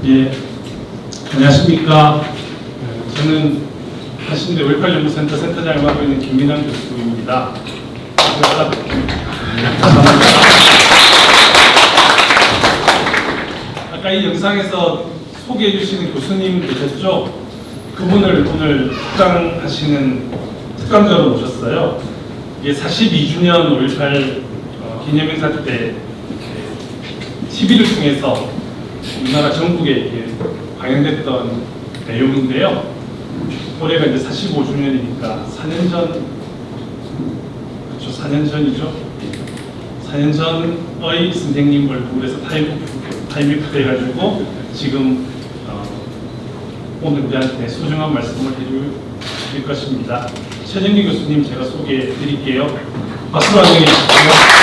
예, 안녕하십니까. 저는 한신대 5.18 연구센터 센터장을 맡고 있는 김민환 교수입니다. 아까 이 영상에서 소개해 주시는 교수님 계셨죠? 그분을 오늘 특강자로 모셨어요. 이게 42주년 5.18 기념행사 때 TV를 통해서 우리나라 전국에 방영됐던 내용인데요. 올해가 이제 45주년이니까 4년 전, 그렇죠, 4년 전이죠. 4년 전의 선생님 얼굴에서 타임리프 돼가지고 지금 오늘 우리한테 소중한 말씀을 해줄 것입니다. 최정기 교수님 제가 소개해 드릴게요. 박수로 환영해 주시고요.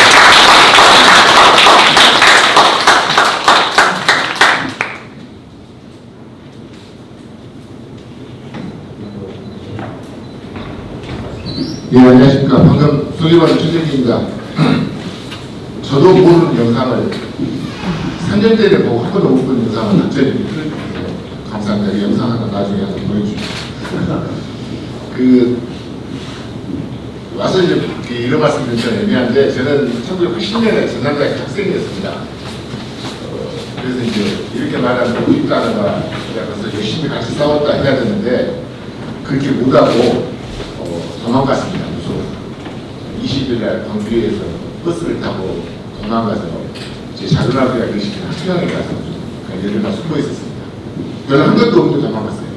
예, 안녕하십니까. 방금 소개받은 최정기입니다. 저도 모르는 영상을 3년 전에 보고 한 번도 못 본 영상을 갑자기 감사합니다. 그 영상 하나 나중에 한번 보여주십시오. 와서 이제 이런 말씀 드리면 좀 애매한데, 저는 1980년에 전남대학교 학생이었습니다. 그래서 이제 이렇게 말하면 우리과가 그래서 열심히 같이 싸웠다 해야 되는데, 그렇게 못하고 도망갔습니다. 무서워서 20일날 광주에서 버스를 타고 도망가서 제 작은 아버지가 계시는 학교에 가서 열흘간 숨어 있었습니다. 별로 한 것도 없는데 도망갔어요.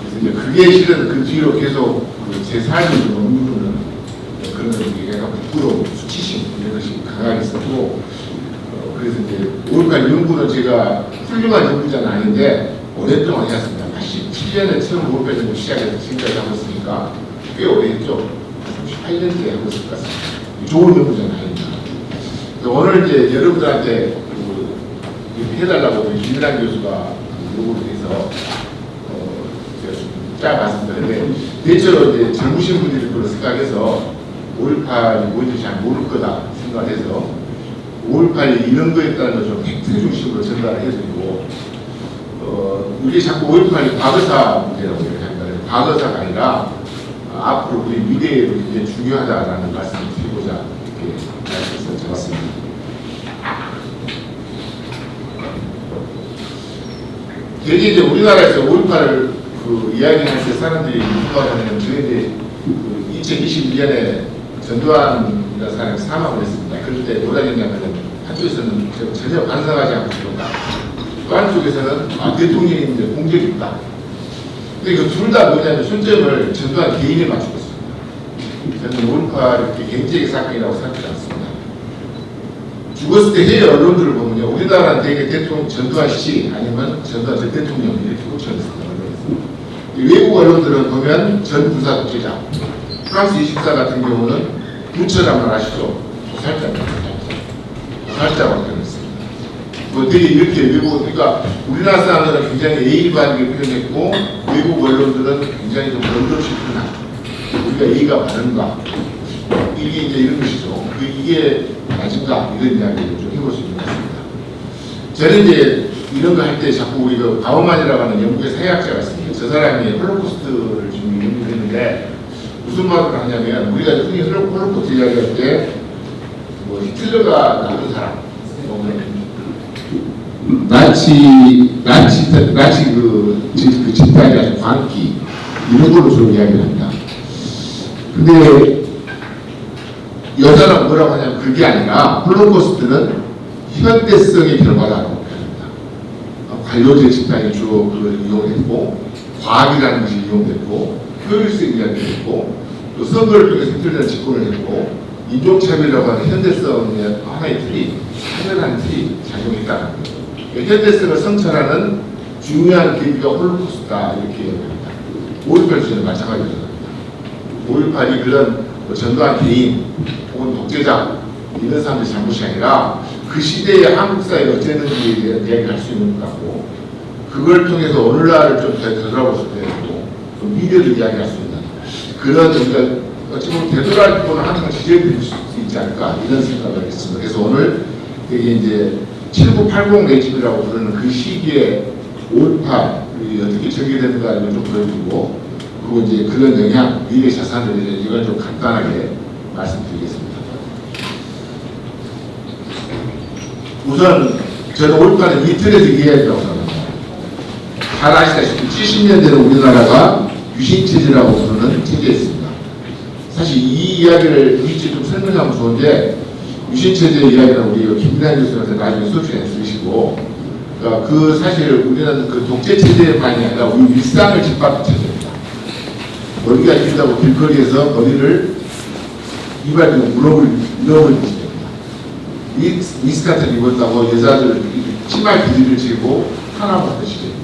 그래서 이제 그게 실은 그 뒤로 계속 제 삶을 머무르는 그런 얘기가 부끄러움, 수치심 이런 것이 강하게 있었고, 그래서 이제 5.18 연구는 제가 훌륭한 연구자는 아닌데 오랫동안 해왔습니다. 87년에 처음 5.18 연구 시작해서 지금까지 하고 있으니까 꽤 오래 했죠. 38년째 하고 있을 것 같습니다. 좋은 연구자는 아닙니다. 오늘 이제 여러분들한테 해달라고 김민환 교수가 요구를 해서 제가 말씀드렸는데, 대체로 이제 젊으신 분들이 그걸 생각해서 5.18이 뭔지 잘 모를 거다 생각해서 5.18이 이런 거에 따른 걸 좀 팩트 중심으로 전달을 해드리고, 우리 자꾸 5.18이 과거사 문제라고 얘기합니다. 과거사가 아니라 앞으로 우리 미래에도 굉장히 중요하다라는 말씀을 드리고자 이렇게 말씀을 잡았습니다. 되게 이제 우리나라에서 5.18을 이야기할 때 사람들이 누가 하냐면, 저희 이제 2021년에 전두환이라는 사람이 사망을 했습니다. 그럴 때 뭐라 했냐면, 한쪽에서는 전혀 반성하지 않고 있다. 또 한쪽에서는 대통령이 공격이 있다. 근데 그 둘 다 뭐냐면 손점을 전두환 개인에 맞추고 있습니다. 저는 5.18 이렇게 개인적인 사건이라고 생각하지 않습니다. 죽었을 때 해외 언론들을 보면요, 우리나라는 대개 대통령 전두환 씨 아니면 전두환 전 대통령 이렇게 꽂혀있습니다. 외국 언론들은 보면 전 군사 독재자, 프랑스 24 같은 경우는 부처라는 말 아시죠? 도살자라고 표현했습니다. 뭐 되게 이렇게 외국, 그러니까 우리나라 사람들은 굉장히 예의바르게 표현했고, 외국 언론들은 굉장히 좀 런던식 표현한, 우리가 예의가 바른가, 이게 이제 이런 것이죠. 이게 맞은가, 이런 이야기를 좀 해볼 수 있는 것 같습니다. 저는 이제 이런 거 할 때 자꾸 우리 그 바우만이라고 하는 영국의 사회학자가 있습니다. 저 사람이 홀로코스트를 지금 연구를 했는데, 무슨 말을 하냐면, 우리가 흔히 홀로코스트 이야기할 때 뭐 히틀러가 나쁜 사람, 나치 그 집단이 아주 광기 이런 걸로 주로 이야기를 합니다. 근데 여자는 뭐라고 하냐면, 그게 아니라 홀로코스트는 현대성의 결과다라고 표현합니다. 관료제 집단이 주로 그걸 이용했고, 과학이라는 것이 이용됐고, 효율성 이야기를 했고, 또 선거를 통해서 히틀러는 집권을 했고, 인종차별이라고 하는 현대성의 하나의 틀이, 하나의 틀이 작용했다는 거예요. 현대성을 성찰하는 중요한 계기가 홀로코스트다 이렇게 얘기합니다. 5.18 시대는 마찬가지로 합니다. 5.18이 그런 전두환 개인 혹은 독재자 이런 사람들의 잘못이 아니라 그 시대의 한국 사회가 어땠는지에 대한 이야기를 할 수 있는 것 같고, 그걸 통해서 오늘날을 좀 되돌아볼 때 좀 미래를 이야기할 수 있는 그런, 우리가 어찌 보면 되돌아보는 항상 지적해 드릴 수 있지 않을까 이런 생각을 했습니다. 그래서 오늘 이게 이제 7980 레짐이라고 부르는 그 시기에 5.18이 어떻게 전개되는가 이걸 좀 보여드리고, 그리고 이제 그런 영향, 미래 자산들에 대해 이걸 좀 간단하게 말씀드리겠습니다. 우선 저는 5.18은 이틀에서 이해한다고 생각합니다. 잘 아시다시피 70년대는 우리나라가 유신체제라고 부르는 체제였습니다. 사실 이 이야기를 일찍 좀 설명하면 좋은데, 유신체제 이야기는 우리 김민환 교수한테 나중에 수업 시간에 들으시고, 그 사실 우리는 그 독재체제만이 아니라 우리 일상을 짓밟은 체제입니다. 머리가 길다고 길거리에서 머리를 이발로 물어버리는 시대입니다. 미스카트를 입었다고 여자들 치마 길이를 지고 탄압하던 시대입니다.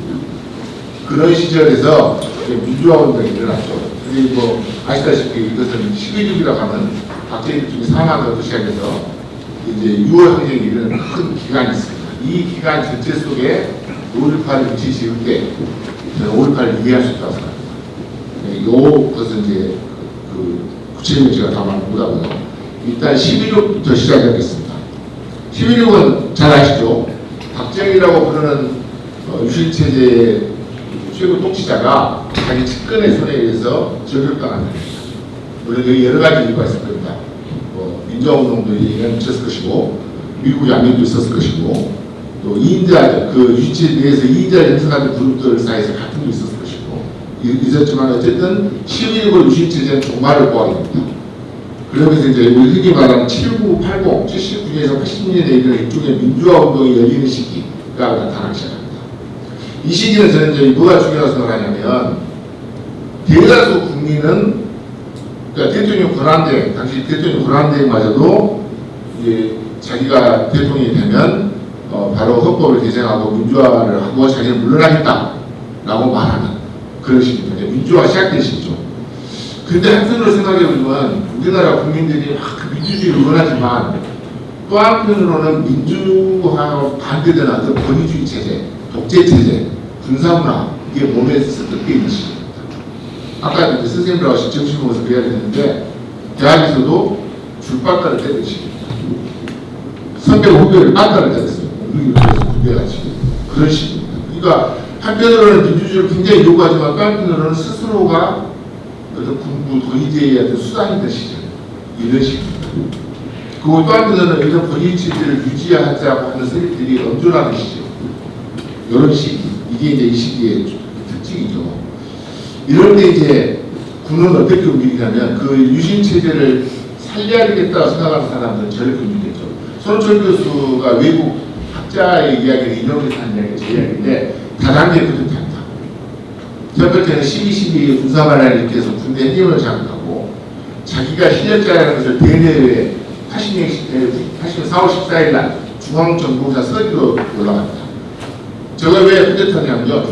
그런 시절에서 민주화 운동이 일어났죠. 근데 뭐 아시다시피 이것은 11.6이라고 하는 박정희 대통령이 사망하고 시작해서 이제 6월 항쟁이 일어나는 큰 기간이 있습니다. 이 기간 전체 속에 5.18을 위치 지을 때 저는 5.18을 이해할 수 있다고 생각합니다. 이것은 이제 그 구체적으로 제가 다 말을 못하고요. 일단 11.6부터 시작하겠습니다. 11.6은 잘 아시죠? 박정희라고 부르는 유신체제의 최고 통치자가 자기 측근의 손에 의해서 저격당한 겁니다. 물론 여기 여러 가지 이유가 있을 겁니다. 민주화운동도 영향을 미쳤을 것이고, 미국 양면도 있었을 것이고, 또 2인자, 그 유신체제에 대해서 2인자 연승하는 그룹들 사이에서 갈등도 있었을 것이고, 있었지만 어쨌든 11.6 유신체제는 종말을 보아야 됩니다. 그러면서 이제 우리 흔히 말하는 7980, 79년에서 80년에 이르는 일종의 민주화운동이 열리는 시기가 나타나기 시작합니다. 이 시기는 저는 이제 뭐가 중요하다고 생각하냐면, 대다수 국민은, 그러니까 대통령 권한대행, 당시 대통령 권한대행마저도 이제 자기가 대통령이 되면 바로 헌법을 개정하고 민주화를 하고 자기는 물러나겠다라고 말하는 그런 시기입니다. 민주화 시작된 시기죠. 근데 한편으로 생각해보면 우리나라 국민들이 그 민주주의를 원하지만 또 한편으로는 민주화와 반대되는 어떤 권위주의 체제, 독재 체제, 군사문화, 이게 몸에 습득되어 있는 시기입니다. 아까 선생님들하고 점심 먹어서 그 이야기를 했는데, 대학에서도 줄바따를 때리는 시기입니다. 선배 후배를 빠따를 때렸어요. 군대같이. 그런 시기입니다. 그러니까 한편으로는 민주주의를 굉장히 요구하지만 또 한편으로는 스스로가 어떤 군부 권위제의 어떤 수단이 된 시절, 이런 시기입니다. 그리고 또 한편으로는 이런 권위체제를 유지하자고 하는 세력들이 엄존하는 시절, 이런 시기, 이게 이제 이 시기의 특징이죠. 이럴 때 이제 군은 어떻게 움직이냐면, 그 유신체제를 살려야겠다고 생각하는 사람들은 저렇게 움직이죠. 손철 교수가 외국 학자의 이야기를 인용해서 한 이야기가 제 이야기인데, 다단계 뿌듯합니다. 첫 번째는 12.12 군사반란을 일으켜서 군대 해임을 장악하고, 자기가 실력자라는 것을 대내외에 80년 4월 14일 날 중앙정보부장 서기로 올라갑니다. 제가 왜 뿌듯하냐면요,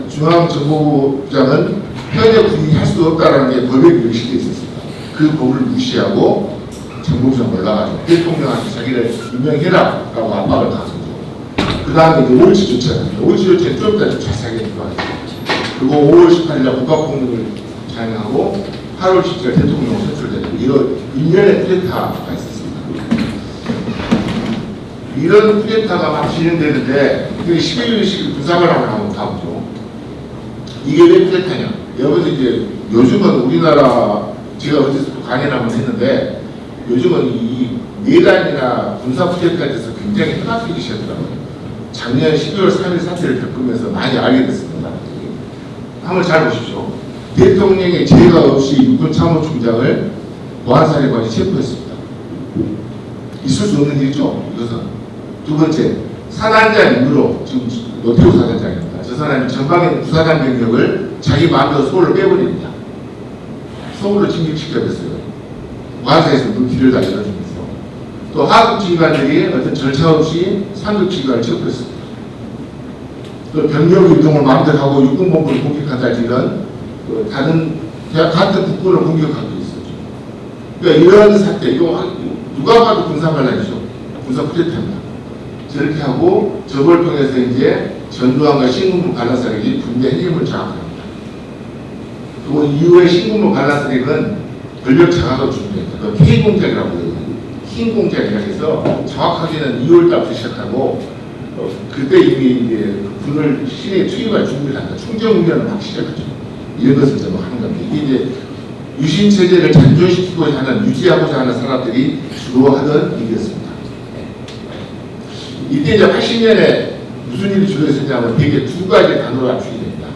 중앙정보부장은 현재 군인이 할 수 없다는 게 법에 명시되어 있었습니다. 그 법을 무시하고 정보부장 올라가죠. 대통령한테 자기를 임명해라 라고 압박을 가하죠. 그 다음에 이제 5.17 조치합니다. 5.17 조치는 좀 이따 좀 자세하게 들어가죠. 그리고 5월 18일 날 국가폭력을 자행하고 8월 17일 대통령으로 선출되는 이런 일련의 쿠데타가 있었습니다. 이런 쿠데타가 막 진행되는데, 11.6식 군사반란을 한번 가보죠. 이게 왜 쿠데타냐? 여러분들 이제 요즘은 우리나라, 제가 어디서 또 강연을 한번 했는데, 요즘은 이 내란이나 군사 쿠데타에 대해서 굉장히 흔하게 시하더라고요. 작년 12월 3일 사태를 겪으면서 많이 알게 됐습니다. 한번 잘 보십시오. 대통령의 죄가 없이 육군 참모총장을 보안사령관이 체포했습니다. 있을 수 없는 일이죠, 이것은. 두 번째, 사단장 임무로, 지금 노태우 사단장입니다. 저 사람이 전방에 부사단 병력을 자기 마음대로 서울로 빼버립니다. 서울로 진격시켜버렸어요. 보안사에서 그 길을 다 열어주면서. 또 하급지휘관들이 어떤 절차 없이 상급지휘관을 체포했습니다. 또 병력 이동을 마음대로 하고 육군본부를 공격한다 이런 다른 같은 국군을 공격하고 있었죠. 그러니까 이런 사태, 이거 누가 봐도 군사반란이죠. 군사 쿠데타입니다. 저렇게 하고 저걸 통해서 이제 전두환과 신군부 반란세력이 군대 해임을 장악합니다. 그리고 이후에 신군부 반란세력은 권력 장악을 준비합니다. 그 K공작이라고 해요. 스킨 공작이라 해서 정확하게는 2월 달부터 시작하고 그때 이미 이제 군을 시내에 투입할 준비를 한다. 충전 훈련을 막 시작하죠. 이런 것을 좀 하는 겁니다. 이게 이제 유신 체제를 잔존시키고자 하는 유지하고자 하는 사람들이 주로 하던 일이었습니다. 이때 이제 80년에 무슨 일이 주로 있었냐면 되게 두 가지 단어가 합치게 됩니다.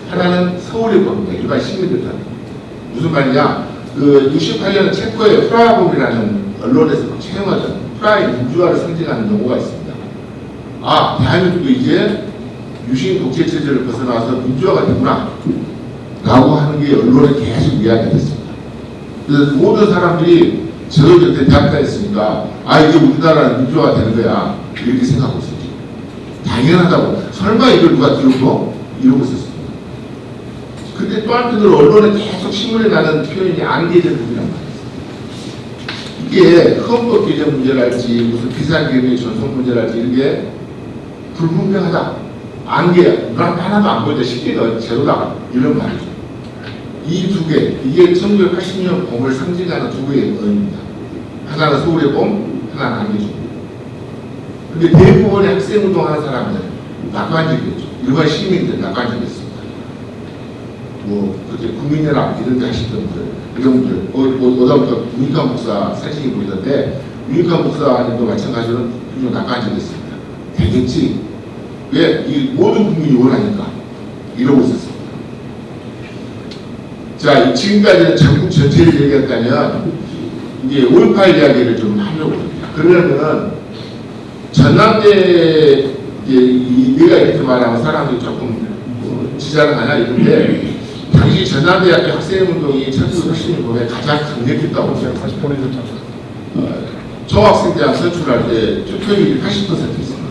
하나는 서울의 법입니다. 일반 시민들 단어. 무슨 말이냐? 그 68년 체코의 프라하봄이라는 언론에서 채용하던 프라하의 민주화를 상징하는 용어가 있습니다. 아, 대한민국도 이제 유신 독재 체제를 벗어나서 민주화가 됐구나 라고 하는 게 언론에 계속 이야기가 됐습니다. 그래서 모든 사람들이 저도 그때 대학 다녔으니까 아, 이제 우리나라는 민주화가 되는 거야 이렇게 생각하고 있었죠. 당연하다고. 설마 이걸 누가 들었고? 이러고 있었습니다. 근데 또 한편으로 언론에 계속 신문에 나는 표현이 안개적 부분이란 말이에요. 이게 헌법 개정 문제랄지 무슨 비상계획 전송 문제랄지 이런 게 불분명하다. 안개, 하나도 안 보이다. 쉽게가 제로다. 이런 말이죠. 이 두 개, 이게 1980년 봄을 상징하는 두 개의 의미입니다. 하나는 서울의 봄, 하나는 안개죠. 근데 대부분의 학생운동하는 사람들 낙관적이었죠. 일반 시민들 낙관적이었습니다. 뭐 그때 국민연합 이런 데 하시던 분들, 이런 분들 오다부터 유익한 목사 사진이 보이던데 유익한 목사님도 마찬가지로 좀 낙관적이었습니다. 되겠지? 왜? 이 모든 국민이 원하니까 이러고 있었습니다. 자, 지금까지는 전국 전체를 얘기했다면 이제 5.18 이야기를 좀 하려고 합니다. 그러려면 전남대 내가 이렇게 말하면 사람들이 조금 지장을 하나 이런데 당시 전남대학교 학생운동이 1980년 봄에 가장 강력했다고 생각합니다. 총학생대학 선출할 때 투표율이 80% 있습니다.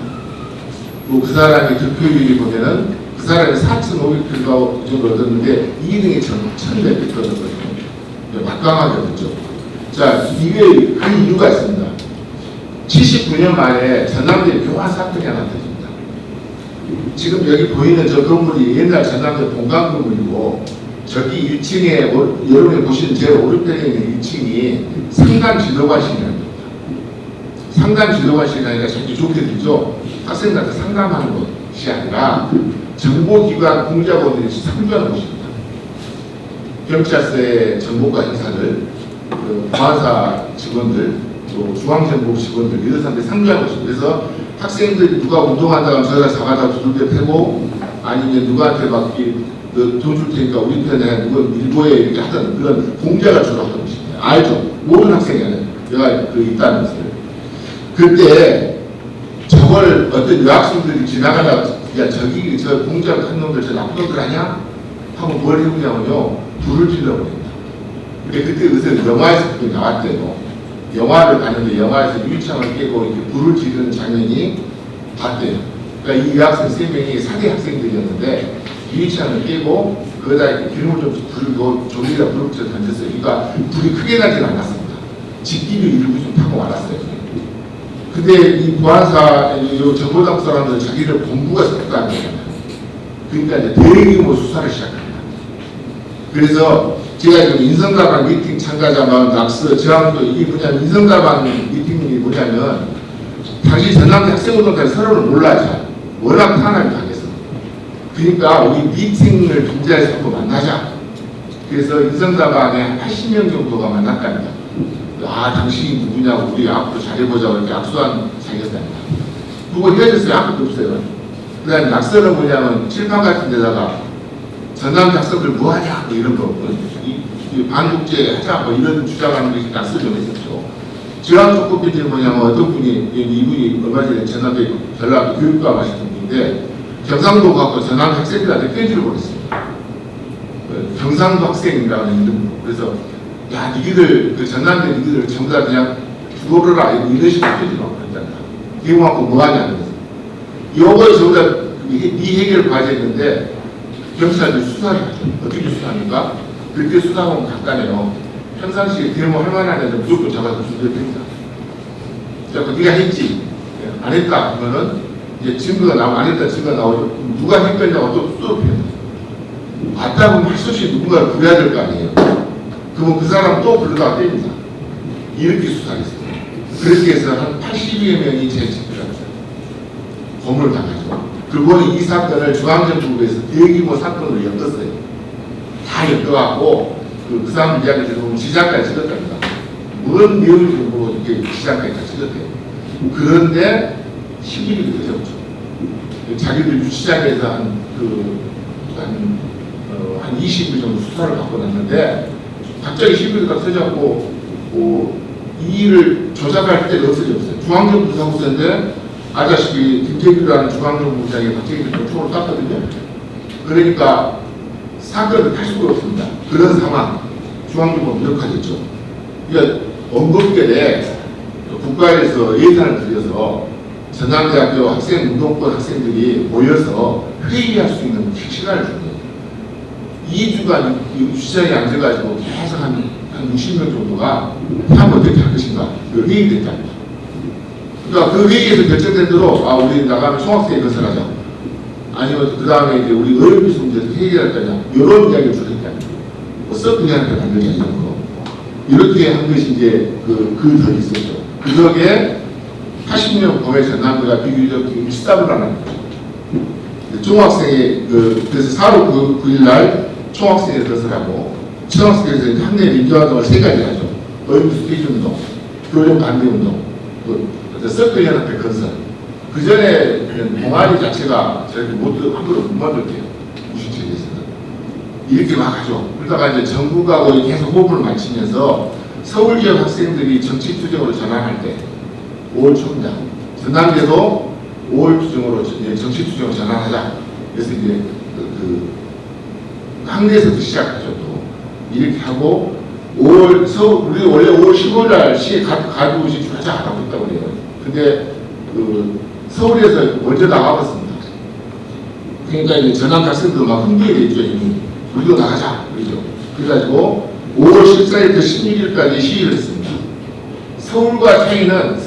그 사람의 득표율이 보면은 그 사람이 4,500표 정도 얻었는데 2등이 1,100표 얻었거든요. 막강하게 얻었죠. 자, 이게 한 이유가 있습니다. 79년 만에 전남대 묘한 사건이 하나 터집니다. 지금 여기 보이는 저 건물이 옛날 전남대 본관 건물이고 저기 1층에 여러분이 보시는 제 오른편에 있는 1층이 상담 지도관실이라는 겁니다. 상담 지도관실이 아니라 자기 좋게 들죠. 학생들한테 상담하는 것이 아니라 정보기관 공작원들이 상주하는 곳입니다. 경찰서의 정보과 행사들, 그 보안사 직원들, 또 중앙정보 직원들 이런 사람들이 상주하는 것입니다. 그래서 학생들이 누가 운동한다고 하면 저희가 사가다 두들겨 패고 아니면 누구한테 막 돈 줄 테니까 우리 편에 누가 일보에 이렇게 하던 그런 공작을 주로 하던 것입니다. 알죠? 모든 학생이 내가 그 있다는 것을. 그때 저걸 어떤 여학생들이 지나가다가 야 저기 저 공작한 놈들 저 나쁜 놈들 아니야? 하고 뭘 해보냐면요 불을 질러버립니다. 그때 그것을 영화에서 그게 나왔대요. 영화를 봤는데 영화에서 유리창을 깨고 이렇게 불을 지르는 장면이 봤대요. 그러니까 이 여학생 3명이 사대 학생들이었는데 유리창을 깨고 거기다 이렇게 기름을 좀 부르고 조리에다 불을 붙여 던졌어요. 그러니까 불이 크게 나지는 않았습니다. 집기를 일부 좀 타고 말았어요. 근데 이 보안사, 이 정보당 사람들은 자기들 본부가 섰다는 거잖아요. 그러니까 이제 대규모 수사를 시작합니다. 그래서 제가 지금 인성가방 미팅 참가자만 낙서 저항도 이게 뭐냐면 인성가방 미팅이 뭐냐면 당시 전남대 학생운동까지 서로를 몰라요. 워낙 탄압이 강해서. 그러니까 우리 미팅을 빈자리에서 한번 만나자. 그래서 인성가방에 80명 정도가 만났답니다. 아, 당신이 누구냐고 우리 앞으로 잘해보자고 이렇게 악수한 자리였답니다. 누구 헤어졌어요? 아무것도 없어요. 그 다음에 낙서는 뭐냐면 칠판 같은 데다가 전남 학생들 뭐하냐 뭐 이런 거 이 반국제 하자 뭐 이런 주장하는 게 낙서 좀 했었죠. 저랑 조금 빈이 뭐냐면 어떤 분이 이분이 얼마 전에 전남대 전라도 교육과 하시던 분인데 경상도 갖고 전남 학생들한테 편지를 보냈습니다. 경상도 학생이라는 이름으로. 그래서 야, 니들, 그 전남대 니들 전부 다 그냥 죽어버려라. 이런 식으로 편지를 막 보냈단다. 이거 갖고 뭐 하냐는 거죠. 요거에 전부 다 미해결 과제였는데 경찰들이 수사를 하죠. 어떻게 수사합니까? 그때 수사하면 간단해요. 평상시에 데모 할 만한 애들 무조건 잡아서 수사를 됩니다. 자, 네가 했지? 안 했다. 그러면은 이제 증거가 나오고 안 했다 증거가 나오죠. 누가 했겠냐고 또 수업해요. 맞다 보면 할 수 없이 누군가를 부려야 될 거 아니에요. 그러면 그 사람 또 불러다가 뗍니다. 이렇게 수사했어요. 그렇게 해서 한 80여 명이 재집필합니다. 고문을 당하죠. 그리고는 이 사건을 중앙정부에서 대규모 사건으로 엮었어요. 다 엮어갖고 그 사람 이야기 들어보면 시장까지 찍었답니다. 뭔 내용인지 모르고 이렇게 시장까지 다 찍었대요. 그런데 11일이 되었죠. 자기들 유치장에서 한 20일 정도 수사를 받고 났는데 갑자기 11일가 터져갖고 이 일을 조작할 데가 없어졌어요. 중앙정부 사무소인데 아시다시피 김태규라는 중앙정부장이 박정희 대통령 총을 땄거든요. 그러니까 사건을 할 수가 없습니다. 그런 상황, 중앙정부가 무력화됐죠. 그러니까 언급결에 국가에서 예산을 들여서 전남대학교 운동권 학생들이 모여서 회의할 수 있는 시간을 준 거예요. 2주간 유치장에 앉아가지고 계속 한 60명 정도가 한번 어떻게 할 것인가 회의됐답니다. 그러니까 그 회의에서 결정된 대로 우리 나가면 총학생회 건설하자. 아니면 그 다음에 이제 우리 어렵게 문제에서 회의할 거냐. 이런 이야기를 주셨다는 거예요. 서브니한테 만들자 이런 거. 이렇게 한 것이 이제 그 덕이 있었죠. 그 덕에 80년 범의 전남대가 비교적 밀사를 하는 거죠. 총학생회 그래서 4월 9일 날 총학생회 건설하고 총학생회에서 한내 민주화운동을 3가지 하죠. 어휘 스테이지 운동, 교련 반대 운동, 서클연합회 건설. 그 전에 동아리 자체가 저렇게 함부로 못 만들게요. 무신체계에서는. 이렇게 막 하죠. 그러다가 이제 정부가 계속 호흡을 맞추면서 서울 지역 학생들이 정치 투쟁으로 전환할 때 5월 초입니다. 전남대도 5월 투쟁으로 정치 투쟁으로 전환하자. 그래서 이제 항대에서도 시작하죠. 또 이렇게 하고 5월 우리 원래 5월 15일 날 시에 가두시 주자 하고 있다고 그래요. 근데 서울에서 먼저 나가봤습니다. 그러니까 이제 전남 학생들 막 흥분이 됐죠. 이미 우리도 나가자 그러죠. 그래가지고 5월 14일부터 16일까지 시위를 했습니다. 서울과 차이는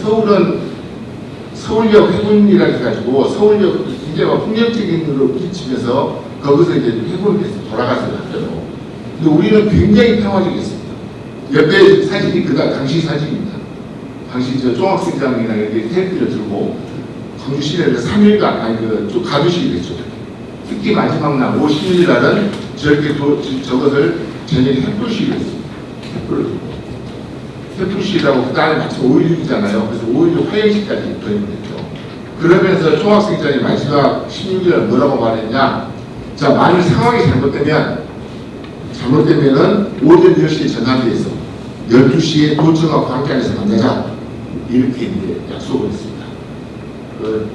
서울역 해군이라 해가지고 서울역 굉장히 폭력적인 으로 부딪히면서 거기서 이제 해군을 해서 돌아가서 하죠. 근데 우리는 굉장히 평화적이었습니다. 옆에 사진이 당시 사진입니다. 당시 종합생장이나 이렇게 텐트를 들고 광주 시내에서 3일간 좀 가두시기로 했죠. 특히 마지막 날 5월 16일 날은 저렇게 저것을 저녁에 햇불시기로 했습니다. 햇불을 들고. 햇불시라고 그 다음에 마침 5.16이잖아요. 그래서 5.16 화영식까지 도입됐죠. 그러면서 총학생장이 마지막 16일 날 뭐라고 말했냐. 자, 만일 상황이 잘못되면은 오전 10시에 전남대에서 12시에 도청과 광장에서 만나자. 이렇게 이제 약속을 했습니다.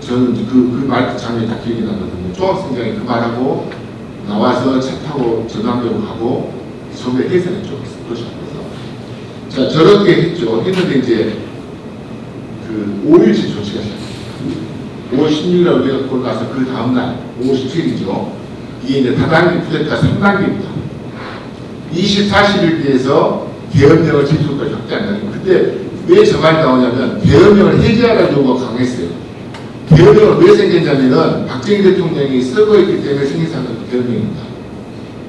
저는 그 말 장면이 다 기억이 나거든요. 총학생장이 그 말하고 나와서 차 타고 전남대로 가고 서울에 해산했죠. 도시락에서. 자, 저렇게 했죠. 했는데 이제 5일째 조치가 시작합니다. 5월 16일에 우리가 그걸 가서 그 다음날 5월 17일이죠. 이게 이제 다단계 쿠데타 3단계입니다. 24시를 위해서 계엄령을 지속까지 확대한다는 거예요. 그때 왜 저 말이 나오냐면 계엄령을 해제하라는 요구가 강했어요. 계엄령을 왜 생겼냐면은 박정희 대통령이 서거했기 때문에 생긴 사건이 계엄령입니다.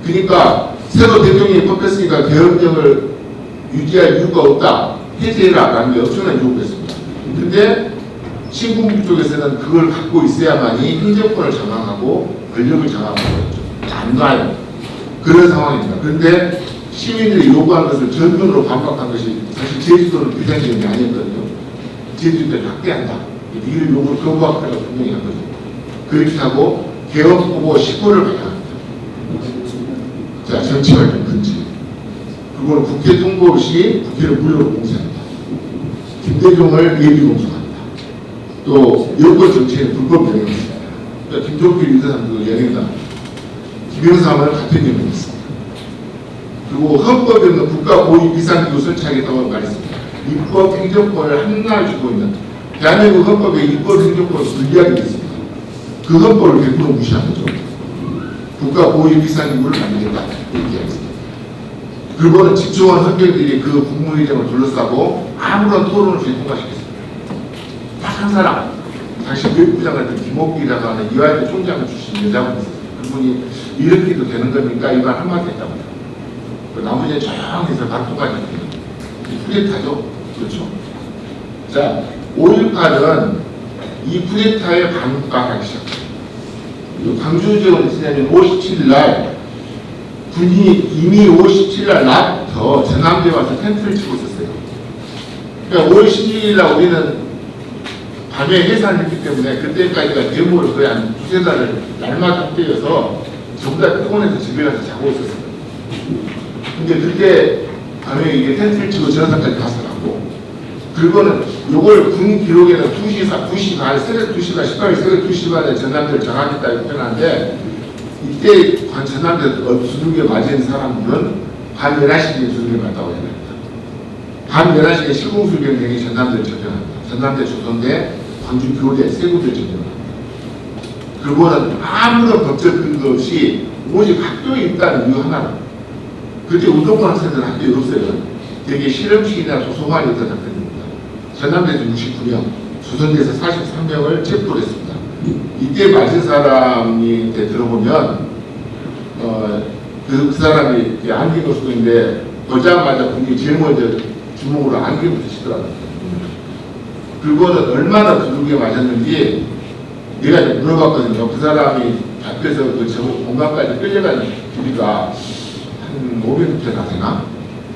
그러니까 새로 대통령이 뽑혔으니까 계엄령을 유지할 이유가 없다. 해제해라라는 게 엄청난 요구였습니다. 근데 신군부 쪽에서는 그걸 갖고 있어야만이 행정권을 장악하고 권력을 장악하는 거죠. 안 놔요. 그런 상황입니다. 그런데 시민들이 요구한 것을 전면으로 반박한 것이 사실 제주도는 비상적인 게 아니었거든요. 제주도를 확대한다. 이를 요구를 거부하겠다고 분명히 한 거죠. 그렇게 하고 개헌 후보 10호를 발표합니다. 자, 정치활동 금지. 그걸 국회 통보 없이 국회를 무료로 공세합니다. 김대중을 예비공수합니다. 또 여권 정치에는 불법 연행했습니다. 그러니까 김종필 인사상도 연행다. 김영삼은 같은 연행했습니다. 그리고 헌법에 없는 국가보위 비상기구 설치하겠다고 말했습니다. 입법 행정권을 한나라에 주고 있는 대한민국 헌법에 입법 행정권을 분리하게 됐습니다. 그 헌법을 100% 무시한 거죠. 국가보위 비상기구를 만들겠다 이렇게 했습니다. 그리고는 집중한 헌병들이 그 국무회장을 둘러싸고 아무런 토론을 없이 통과시켰습니다. 딱 한 사람, 당시 교육부장 같은 김옥기라고 하는 이화여대 총장 출신 여자분이 있었어요. 그분이 이렇게도 되는 겁니까? 이 말 한마디 했다고 해요. 나머지는 조용해서 바로 통과했거든요. 후레타죠. 그렇죠. 자, 5.18은 이 쿠데타의 반국가가 시작합니다. 광주지역은 있으냐면 57일 날 군이 이미 57일 날 낮부터 전남대에 와서 텐트를 치고 있었어요. 그러니까 5월 16일 날 우리는 밤에 해산을 했기 때문에 그때까지가 데모를 거의 한 두세 달을 날마다 함께여서 전부 다 피곤해서 집에 가서 자고 있었어요. 근데 그때 밤에 이게 텐트를 치고 전화상까지 가서 가고, 그리고는 요걸 군 기록에는 2시 반, 새벽 2시간, 18일 새벽 2시 반에 전남대를 정하겠다 이렇게 표현하는데, 이때 전남대 두들겨 맞은 사람들은 밤 11시에 두들겨 맞다고 해야 됩니다. 밤 11시에 실공술병력이 전남대를 접견합니다. 전남대, 조선대, 광주 교대, 세구대를 접견합니다. 그거는 아무런 법적 근거 없이 오직 학교에 있다는 이유 하나로. 그때 운동권 학생들은 학교에 없어요. 되게 실험실이나 도서관에 있던 학생입니다. 전남대에서 69명, 조선대에서 43명을 체포를 했습니다. 이때 맞은 사람이 들어보면 그 사람이 안경을 쓰고 있는데 보자마자 분명히 제일 먼저 주먹으로 안경부터 치더라고요. 그거는 얼마나 두들겨 맞았는지 내가 물어봤거든요. 그 사람이 앞에서 그 공간까지 끌려가는 길이가 한 500m나 되나?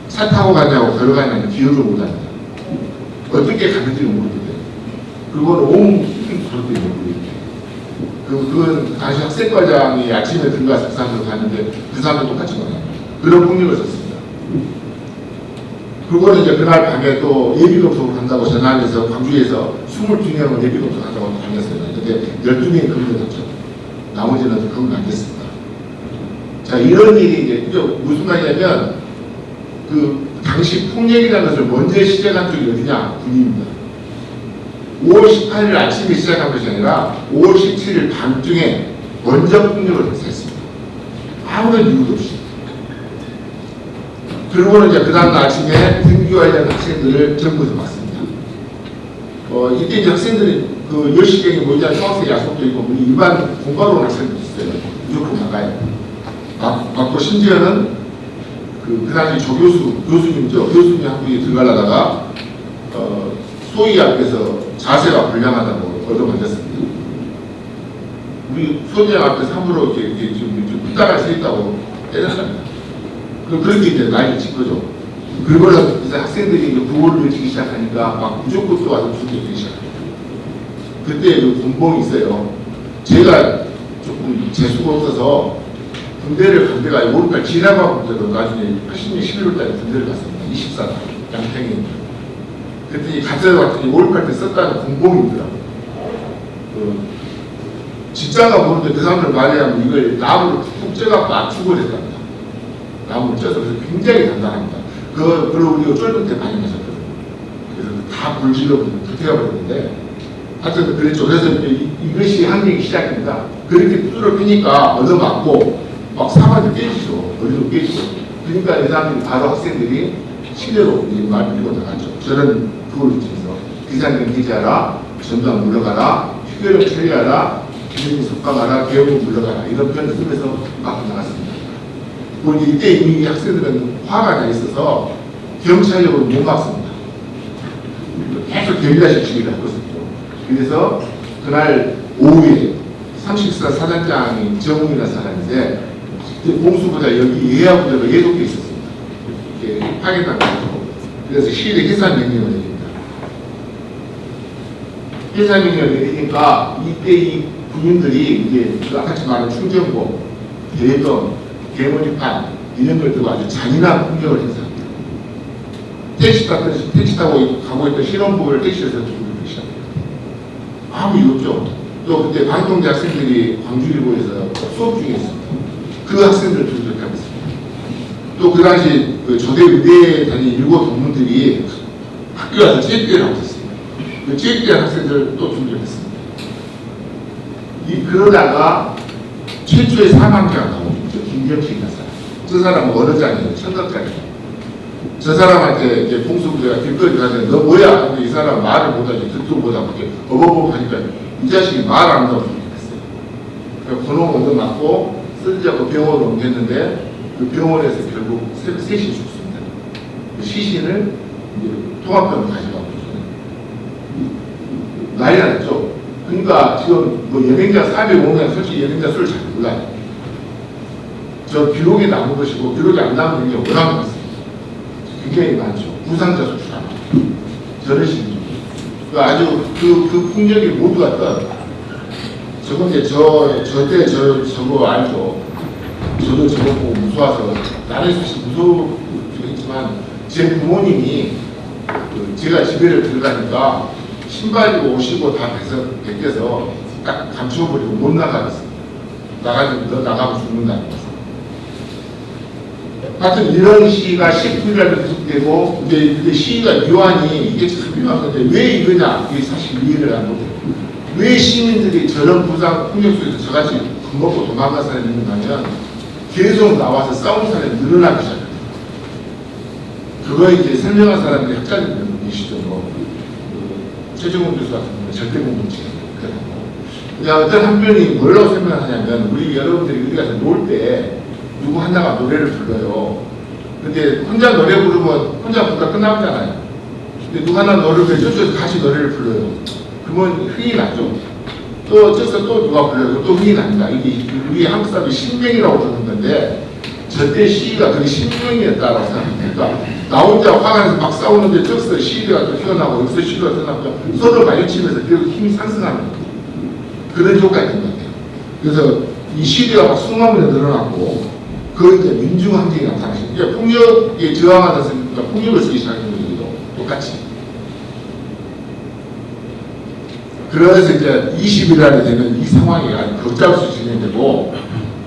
차 타고 가냐고 걸어가냐는 기억을 못합니다. 어떻게 가는지 모르겠어요. 그거는 온 그렇게 모르겠어요. 그건 다시 학생과장이 아침에 들어가서 그 사람들 갔는데 그 사람도 똑같이 말해요. 그런 폭력을 썼습니다. 그거는 이제 그날 밤에 또 예비검속을 한다고 전화해서 광주에서 22명을 예비검속 한다고 다녔어요. 근데 12명이 검거됐죠. 나머지는 검거 안 됐습니다. 자, 이런 일이 이제 무슨 말이냐면 그 당시 폭력이라는 것을 먼저 시작한 쪽이 어디냐? 군입니다. 5월 18일 아침에 시작한 것이 아니라 5월 17일 밤중에 먼저 폭력을 했습니다. 아무런 이유도 없이. 그리고는 이제 그 다음 아침에 등교하려는 학생들을 전부에서 봤습니다. 이때 이제 학생들이 그 10시경에 모이자 중학생 약속도 있고 일반 공부하러 온 학생들도 있어요. 무조건 나가요. 맞고 심지어는 그 당시 교수님이죠. 교수님 학교에 들어가려다가 소위 앞에서 자세가 불량하다고 얻어맞았습니다. 우리 소장 앞에서 함부로 이렇게 좀 부탁할 수 있다고 때렸습니다. 그렇게 이제 난리를 친 거죠. 그러고서 이제 학생들이 이제 구호를 외치기 시작하니까 막 무조건 또 와서 죽이기 시작합니다. 그때 그 군봉이 있어요. 제가 조금 재수가 없어서 군대를 간 데가 5월달 지나가고 군대로 나중에 80년 11월달에 군대를 갔습니다. 24달 양평에. 그랬더니 가짜로 갔더니 5월달 때 썼다는 군봉이더라고요. 진짜가 보는데 그 사람들 말하자면 이걸 나무를 푹 쪄갖고 압축을 했답니다. 나무를 쪄서 그래서 굉장히 단단합니다. 그걸 우리가 쫄면 때 많이 마셨거든요. 그래서 다 불질러버리고 불태워버렸는데 하여튼 그랬죠. 그래서 이것이 항쟁이 시작입니다. 그렇게 뚜드러 피니까 얻어맞고 막 사과도 깨지죠. 머리도 깨지고. 그러니까 이 사람들이 바로 학생들이 실내로 말 밀고 나갔죠. 저는 그걸 위해서 기상경 기자라, 전두환 물러가라, 휴교령 처리하라, 기준이 속강하라, 개혁을 물러가라 이런 표현을 쓰면서 막 나갔습니다. 그리고 이때 이미 학생들은 화가 나 있어서 경찰력으로 못 막습니다. 계속 게릴라 시위를 하고 있었죠. 그래서 그날 오후에 34 사단장이 정웅이라는 사람인데 공수보다 여기 예하부대가 예독돼 있었습니다. 이렇게 파괴당하고 그래서 시일에 해산 명령을 내립니다. 해산 명령을 내리니까 이때 이 군인들이 이제 아까 말한 충정고, 대검, 개머리판 이런 걸 두고 아주 잔인한 폭력을 행사합니다. 택시 타고 가고 있던 신혼부를 택시에서 죽이기 시작합니다. 아무 이유 없죠. 또 그때 방통대 학생들이 광주일보에서 수업 중에 있습니다. 그 학생들을 조직하고 있습니다. 또 그 당시 그 조대 의대에 다니는 일곱 동문들이 학교 와서 체육대회를 하고 있었습니다. 그 체육대회 학생들을 또 조직했습니다. 그러다가 최초의 사망자가 나오죠. 김경식이라는 사람. 저 사람은 어느장이에요. 천덕장이에요. 저 사람한테 이제 공수부대가 길거리 가서 너 뭐야? 근데 이 사람 말을 못하지. 듣도 못하고 어버버 하니까 이 자식이 말 안 한다고 생각했어요. 그래서 번호 먼저 맞고 쓰자고 병원으로 옮겼는데 그 병원에서 결국 새벽 3시에 죽습니다. 그 시신을 이제 통합병으로 가져가고 난리 났죠. 그러니까 지금 뭐 연행자 405명, 솔직히 연행자 수를 잘 몰라요. 저 기록에 남은 것이고 기록이 안 남은 게 워낙 많습니다. 굉장히 많죠. 부상자 수가 저런 식으로. 그러니까 아주 그 폭력이 모두가 떠. 저거 이제 저때 저거 알죠. 저도 저거 보고 무서워서 나는 사실 무서웠지만 제 부모님이 제가 집에를 들어가니까 신발 옷이고 다 벗겨서 딱 감춰버리고 못 나가겠어. 나가면 너 나가면 죽는다는 거죠. 하여튼 이런 시가 19일날 계속되고 이제 시가 묘하니 이게 참 묘한 건데 왜 이거냐 이게 사실 이해를 안 못해요. 왜 시민들이 저런 부상 폭력 속에서 저같이 겁먹고 도망간 사람이 있는가 하면 계속 나와서 싸우는 사람이 늘어나기 시작해요. 그거 이제 설명한 사람들이 학자들이 계시죠. 최정훈 교수 같은 경우는 절대공동체. 그냥 어떤 한 분이 뭐라고 설명하냐면 우리 여러분들이 어디 가서 놀 때 누구 하나가 노래를 불러요. 근데 혼자 노래 부르면 혼자 부르다 끝나잖아요. 근데 누구 하나 노래를 부르면 저쪽에서 같이 노래를 불러요. 그러면 흥이 나죠. 또 저기서 또 누가 불러요. 또 흥이 납니다. 이게 우리 한국 사람이 신명이라고 부르는 건데 저때 시위가 그게 신명이었다라고 생각합니다. 그러니까 나 혼자 화가 나서 막 싸우는데 저기서 시위가 또 튀어나오고 여기서 시위가 튀어나오고 서로 마주치면서 결국 힘이 상승하는 그런 효과가 있는 것 같아요. 그래서 이 시위가 막 수만 명이 늘어났고 그 이제 민중 함정이 나타나죠. 그러니까 폭력에 저항하다 보니까 폭력을 쓰기 시작하는 거죠. 똑같이. 그래서 이제 20일날이 되면 이 상황이 아주 격잡수 진행되고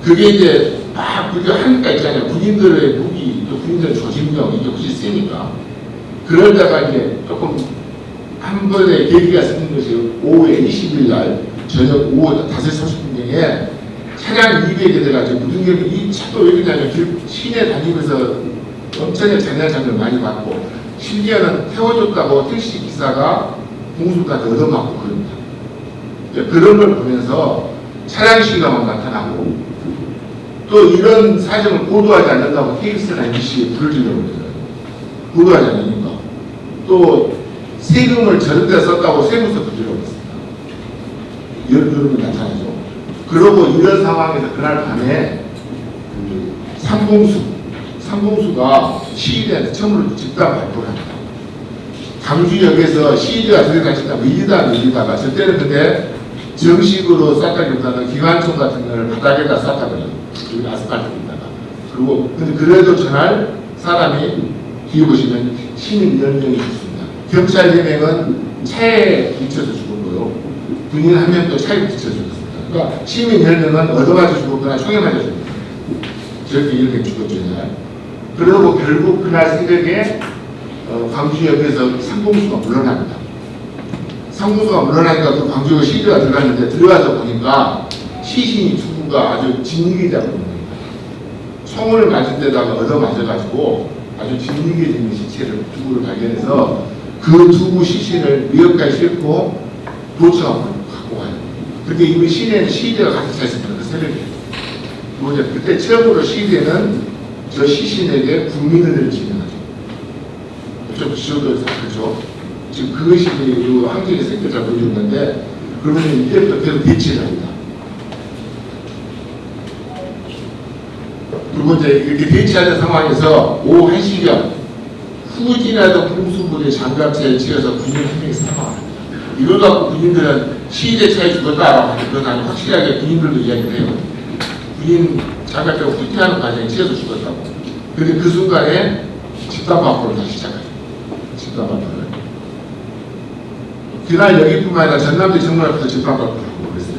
그게 이제 막 그렇게 하니까 있잖아요. 군인들의 무기, 또 군인들의 조직력 이게 훨씬 세니까. 그러다가 이제 조금 한 번의 계기가 생긴 것이 오후에 20일날 저녁 오후 5시 30분경에 차량 200에 돼가지고 무등경이 이 차도 왜 그러냐면 시내 다니면서 엄청나게 잔인한 장면을 많이 봤고 심지어는 태워줬다고 택시 기사가 공수까지 얻어맞고 그럽니다. 그런 걸 보면서 차량 시위가 막 나타나고 또 이런 사정을 보도하지 않는다고 KBS나 MBC에 불을 질러버려요. 보도하지 않으니까. 또 세금을 저런 데 썼다고 세무서 불질러버렸습니다. 이런 게 나타나죠. 그러고 이런 상황에서 그날 밤에 상봉수가 시위대한테 처음으로 집단 발표를 합니다. 강주역에서 시위대가 들어가시다 밀리다가 저 때는 근데 정식으로 쌌다기보다는 기관총 같은 걸 바닥에다 쌌다고요. 여기 아스팔트에다가. 그리고 근데 그래도 전날 사람이 뒤에 보시면 시민 10명이 죽습니다. 경찰 4명은 차에 부딪혀서 죽은 거요. 군인 1명도 차에 부딪혀서 죽었습니다. 그러니까 시민 10명은 얻어맞아 죽었거나 총에 맞아 죽었습니다. 저렇게 이렇게 죽었죠. 그러고 결국 그날 새벽에 광주역에서 상봉수가 물러납니다. 상봉수가 물러나니까 그 광주역 시위가 들어갔는데 들어가서 보니까 시신이 두부가 아주 진흙이자고 합니다. 총을 맞은 데다가 얻어맞아가지고 아주 진흙해진 시체를 두부를 발견해서 그 두부 시신을 미역까지 싣고 도청하고 갖고 가요. 근데 이미 시내는 시위대가 가득 차 있습니다. 그 새벽에. 그때 처음으로 시위대는 저 시신에게 국민은혜를 지명하죠. 좀 지저도 그렇죠. 지금 그것이 이 환경의 생태를 보여주는 건데 그러면 이때부터 계속 대치를 합니다. 그리고 이제 이렇게 대치하는 상황에서 오후 1시경 후진하던 공수부대 장갑차에 치여서 군인 1명이 사망합니다. 이걸 갖고 군인들은 시위대 차에 죽었다라고 하는데 그건 아주 확실하게 군인들도 이야기를 해요. 군인 장갑차가 후진하는 과정에 치여서 죽었다고. 그런데 그 순간에 집단방포를 다시 시작하죠. 집단방포를. 그날 여기뿐만 아니라 전남대 정문 앞에서 집단방포를 하고 그랬어요.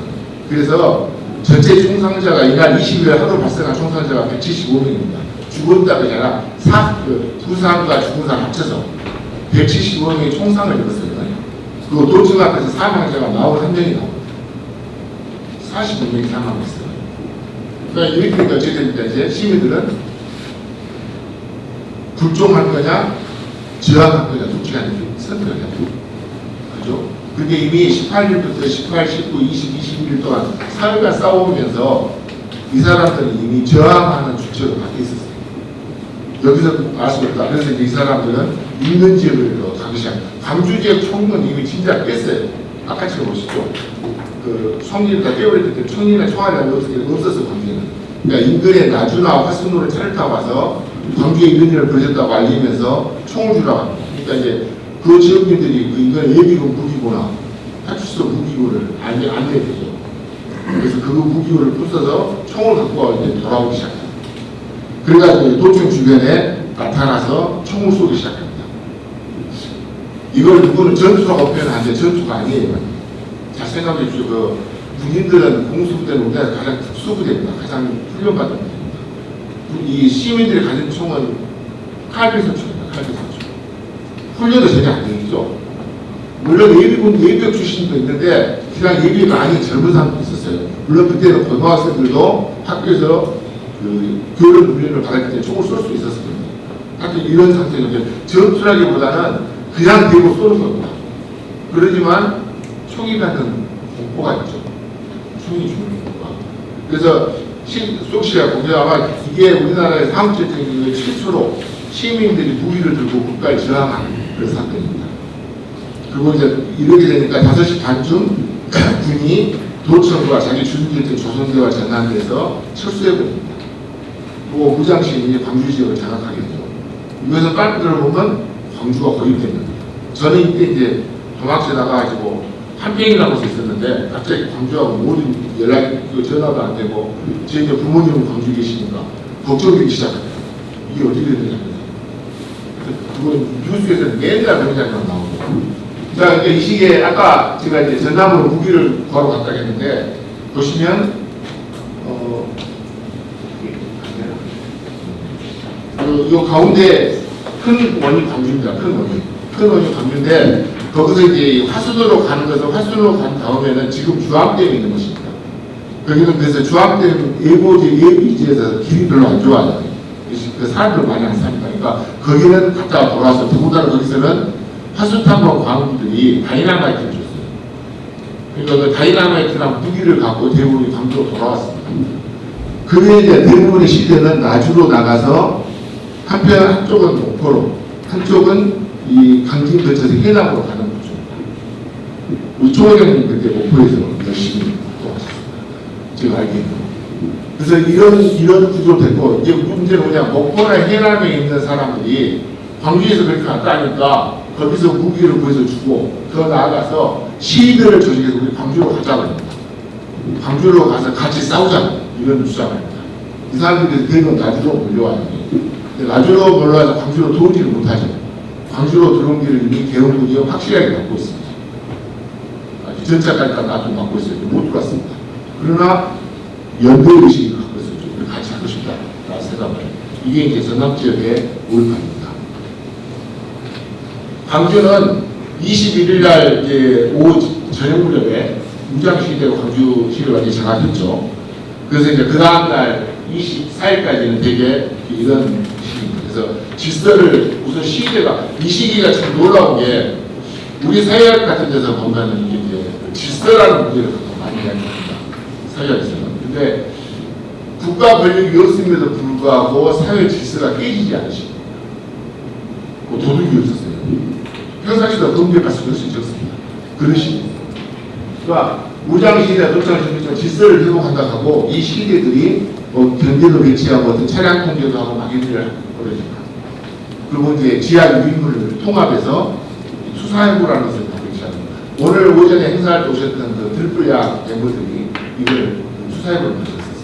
그래서 전체 총상자가 이날 20일 하루 발생한 총상자가 175명입니다. 죽었다 그잖아. 부상과 죽은 사람 합쳐서 175명이 총상을 입었어요. 그리고 도청 앞에서 사망자가 41명이 나옵니다. 45명이 사망했어요. 그러니까 이렇게 되니까 어떻게 됩니까? 이제 시민들은 불종할 거냐, 저항할 거냐, 둘 중에 하나를 선택을 해야 돼요. 그죠? 근데 이미 18일부터 18, 19, 20, 21일 동안 사흘간 싸우면서 이 사람들은 이미 저항하는 주체로 바뀌어 있었어요. 여기서 알 수 없다. 그래서 이 사람들은 있는 지역으로 가기 시작. 광주 지역 총무는 이미 진작 깼어요. 아까 지금 보시죠. 그 총리를 다 깨버릴 때 총리나 총알이 없어서 광주에는. 그러니까 인근에 나주나 화순으로 차를 타고 와서 광주에 이런 일을 벌였다고 알리면서 총을 주라고 합니다. 그러니까 이제 그 지역민들이 그 인근에 예비군 무기고나 파출소 무기고를 안 내주죠. 그래서 그 무기고를 부숴서 총을 갖고 와 이제 돌아오기 시작합니다. 그래가지고 도청 주변에 나타나서 총을 쏘기 시작합니다. 이걸 누구는 전투라고 표현하는데 전투가 아니에요. 잘 생각해 주시고, 그 군인들은 공수부대는 우리나라에서 가장 특수부대입니다. 가장 훈련받은 부대입니다. 이 시민들이 가진 총은 칼비선총입니다. 칼비선총. 훈련도 전혀 안 되겠죠. 물론 예비군 예비역 출신도 있는데 그냥 예비가 아닌 젊은 사람도 있었어요. 물론 그때는 고등학생들도 학교에서 그 교련 훈련을 받을 때 총을 쏠 수 있었습니다. 하여튼 이런 상태죠. 전투라기보다는 그냥 대고 쏘는 겁니다. 그러지만 총이 갖는 공포가 있죠. 총이 주는 공포가. 그래서 속시가 공개 아마 이게 우리나라의 한국제정의 최초로 시민들이 무기를 들고 국가에 저항한 그런 사건입니다. 그리고 이제 이렇게 되니까 5시 반쯤 군이 도청과 자기 주둔지였던 조선대와 전남대에서 철수해버립니다. 그리고 무장시민이 광주 지역을 장악하게 되죠. 이것을 빨리 들어보면 광주가 고립됩니다. 저는 이때 이제 도망쳐 나가가지고 한평이라고 해서 있었는데 갑자기 광주하고 모든 연락이 전화도 안 되고 제 이제 부모님은 광주 계시니까 걱정되기 시작합니다. 이게 어떻게 되냐면서 그건 뉴스에서 맨날 그런 장면 나오고. 자, 이 시기에 아까 제가 이제 전남으로 무기를 구하러 갔다 했는데 보시면 요 가운데 큰 원이 광주입니다. 큰 원이 광주인데 거기서 이제 화순으로 가는 것은 화순으로 간 다음에는 지금 주암댐이 있는 것입니다. 거기는 그래서 주암댐 예비지에서 길이 별로 안 좋아요. 그 사람들 많이 안 삽니다. 그러니까 거기는 갔다가 돌아와서 더군다나 거기서는 화순탐방 광부들이 다이나마이트를 줬어요. 그러니까 그 다이나마이트랑 무기를 갖고 대부분이 광주로 돌아왔습니다. 그게 이제 대부분의 시대는 나주로 나가서 한쪽은 목포로, 한쪽은 이 강진 근처에서 해남으로 가는 거죠. 우리 초회장님 그때 목포에서 열심히 도와주셨습니다. 제가 알기에는. 그래서 이런 구조로 됐고, 이제 문제는 뭐냐, 목포나 해남에 있는 사람들이 광주에서 그렇게 갔다 하니까 거기서 무기를 구해서 주고, 더 나아가서 시위들을 조직해서 우리 광주로 가자고 합니다. 광주로 가서 같이 싸우자. 이런 주장을 합니다. 이 사람들이 대부분 나주로 몰려와요. 나주로 몰라서 광주로 들어오지를 못하죠. 광주로 들어온 길을 이미 개헌군이 확실하게 막고 있습니다. 유전자까지 나도 막고 있어요. 못 들어왔습니다. 그러나 연대의식이 갖고 있었죠. 우리 같이 하고 싶다. 라고 생각을 해요. 이게 이제 전남 지역의 몰입입니다. 광주는 21일 날 이제 오후 저녁 무렵에 무장시위대가 광주시를 완전히 장악했죠. 그래서 이제 그 다음날 24일까지는 되게 이런 시기입니다. 그래서 질서를 우선 시위대가 이 시기가 참 놀라운 게 우리 사회학 같은 데서 보면은 이게 이제 질서라는 문제를 많이 이야기합니다. 사회학에서는. 근데 국가 권력이 없음에도 불구하고 사회 질서가 깨지지 않으십니다. 뭐 도둑이 없었어요. 평상시도 검객 가수가 수 있었습니다. 그런 시기입니다. 그러니까 무장시대나 독장시대나 질서를 회복한다 하고 이 시대들이 뭐 경제도 배치하고 어떤 차량 통제도 하고 막 이런 일을 벌여집니다. 그리고 이제 지하 유인물을 통합해서 수사해보라는 것을 하고 시작합니다. 오늘 오전에 행사할 때 오셨던 그 들불야 멤버들이 이걸 수사해보를 만들었습니다.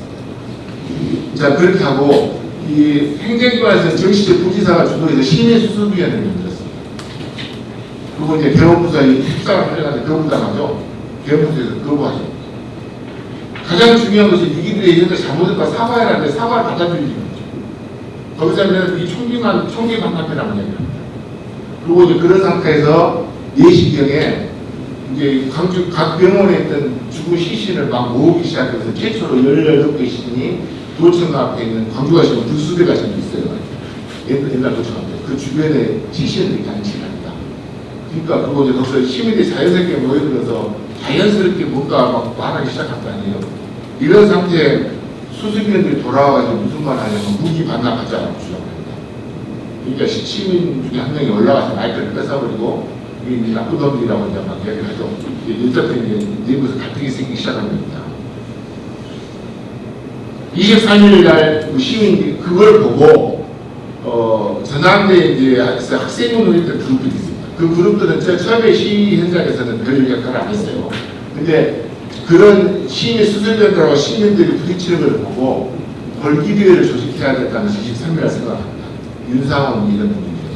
자, 그렇게 하고 이 행정기관에서 정시적 부지사가 주도해서 시민 수습위원회를 만들었습니다. 그리고 이제 개헌부서의 협상을 하려는데 거부당하죠. 개헌부서에서 거부하죠. 가장 중요한 것이 니기들이 현재 잘못했다 사과해라는데 사과를 받아들이지 못하죠. 거기서는 이 총기 반납해라는 얘기합니다. 그리고 이제 그런 상태에서 4시경에 이제 광주 각 병원에 있던 죽은 시신을 막 모으기 시작해서 최초로 18개 시신이 도청 앞에 있는 광주가 지금 불수대가 지금 있어요. 옛날 도청 앞에. 그 주변에 시신들이 장치합니다. 그러니까 그거 이제 거기서 시민들이 자연스럽게 모여들어서 자연스럽게 뭔가 막 말하기 시작할 거 아니에요. 이런 상태에 수습위원들이 돌아와가지고 무슨 말 하냐면 무기 반납하자고 주장합니다. 그러니까 시민 중에 한 명이 올라가서 마이크를 뺏어버리고 이게 이제 나쁜 놈들이라고 이제 막 이야기를 하죠. 이제 내부에서 갈등이 생기기 시작한 겁니다. 23일 날 시민들이 그걸 보고 전남대에 이제 학생운동을 했던 그룹들이 있습니다. 그 그룹들은 처음에 시위 현장에서는 별 역할을 안 했어요. 근데 그런 시민의 수술자들하고 시민들이 부딪히는 걸 보고 벌기대회를 조직해야 된다는 23일 날 생각합니다. 윤상원 이런 분들이죠.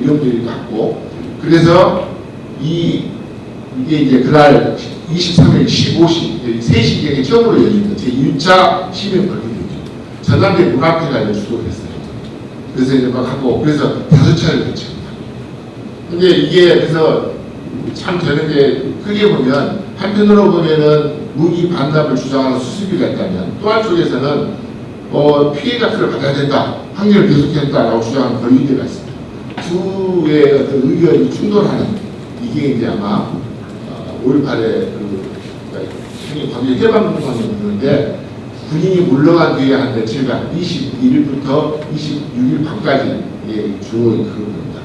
이런 분들이 갔고, 그래서 이게 이제 그날 23일 15시 3시경에 처음으로 열립니다. 제1차 시민 벌기대회죠. 전남대 문 앞에가 이제 주도를 했어요. 그래서 이제 막 하고, 그래서 5차례를 거칩니다. 근데 이게 그래서 참 되는 게 크게 보면, 한편으로 보면은 무기 반납을 주장하는 수습이가 있다면, 또 한쪽에서는 피해 값을 받아야 된다, 항의를 계속해야 된다라고 주장하는 권리대가 있습니다. 두의 어떤 의견이 충돌하는, 이게 이제 아마 5.18에 형님 관계 해방운동이 있는데, 군인이 물러간 뒤에 한 며칠간 21일부터 26일 밤까지 주로 그겁니다.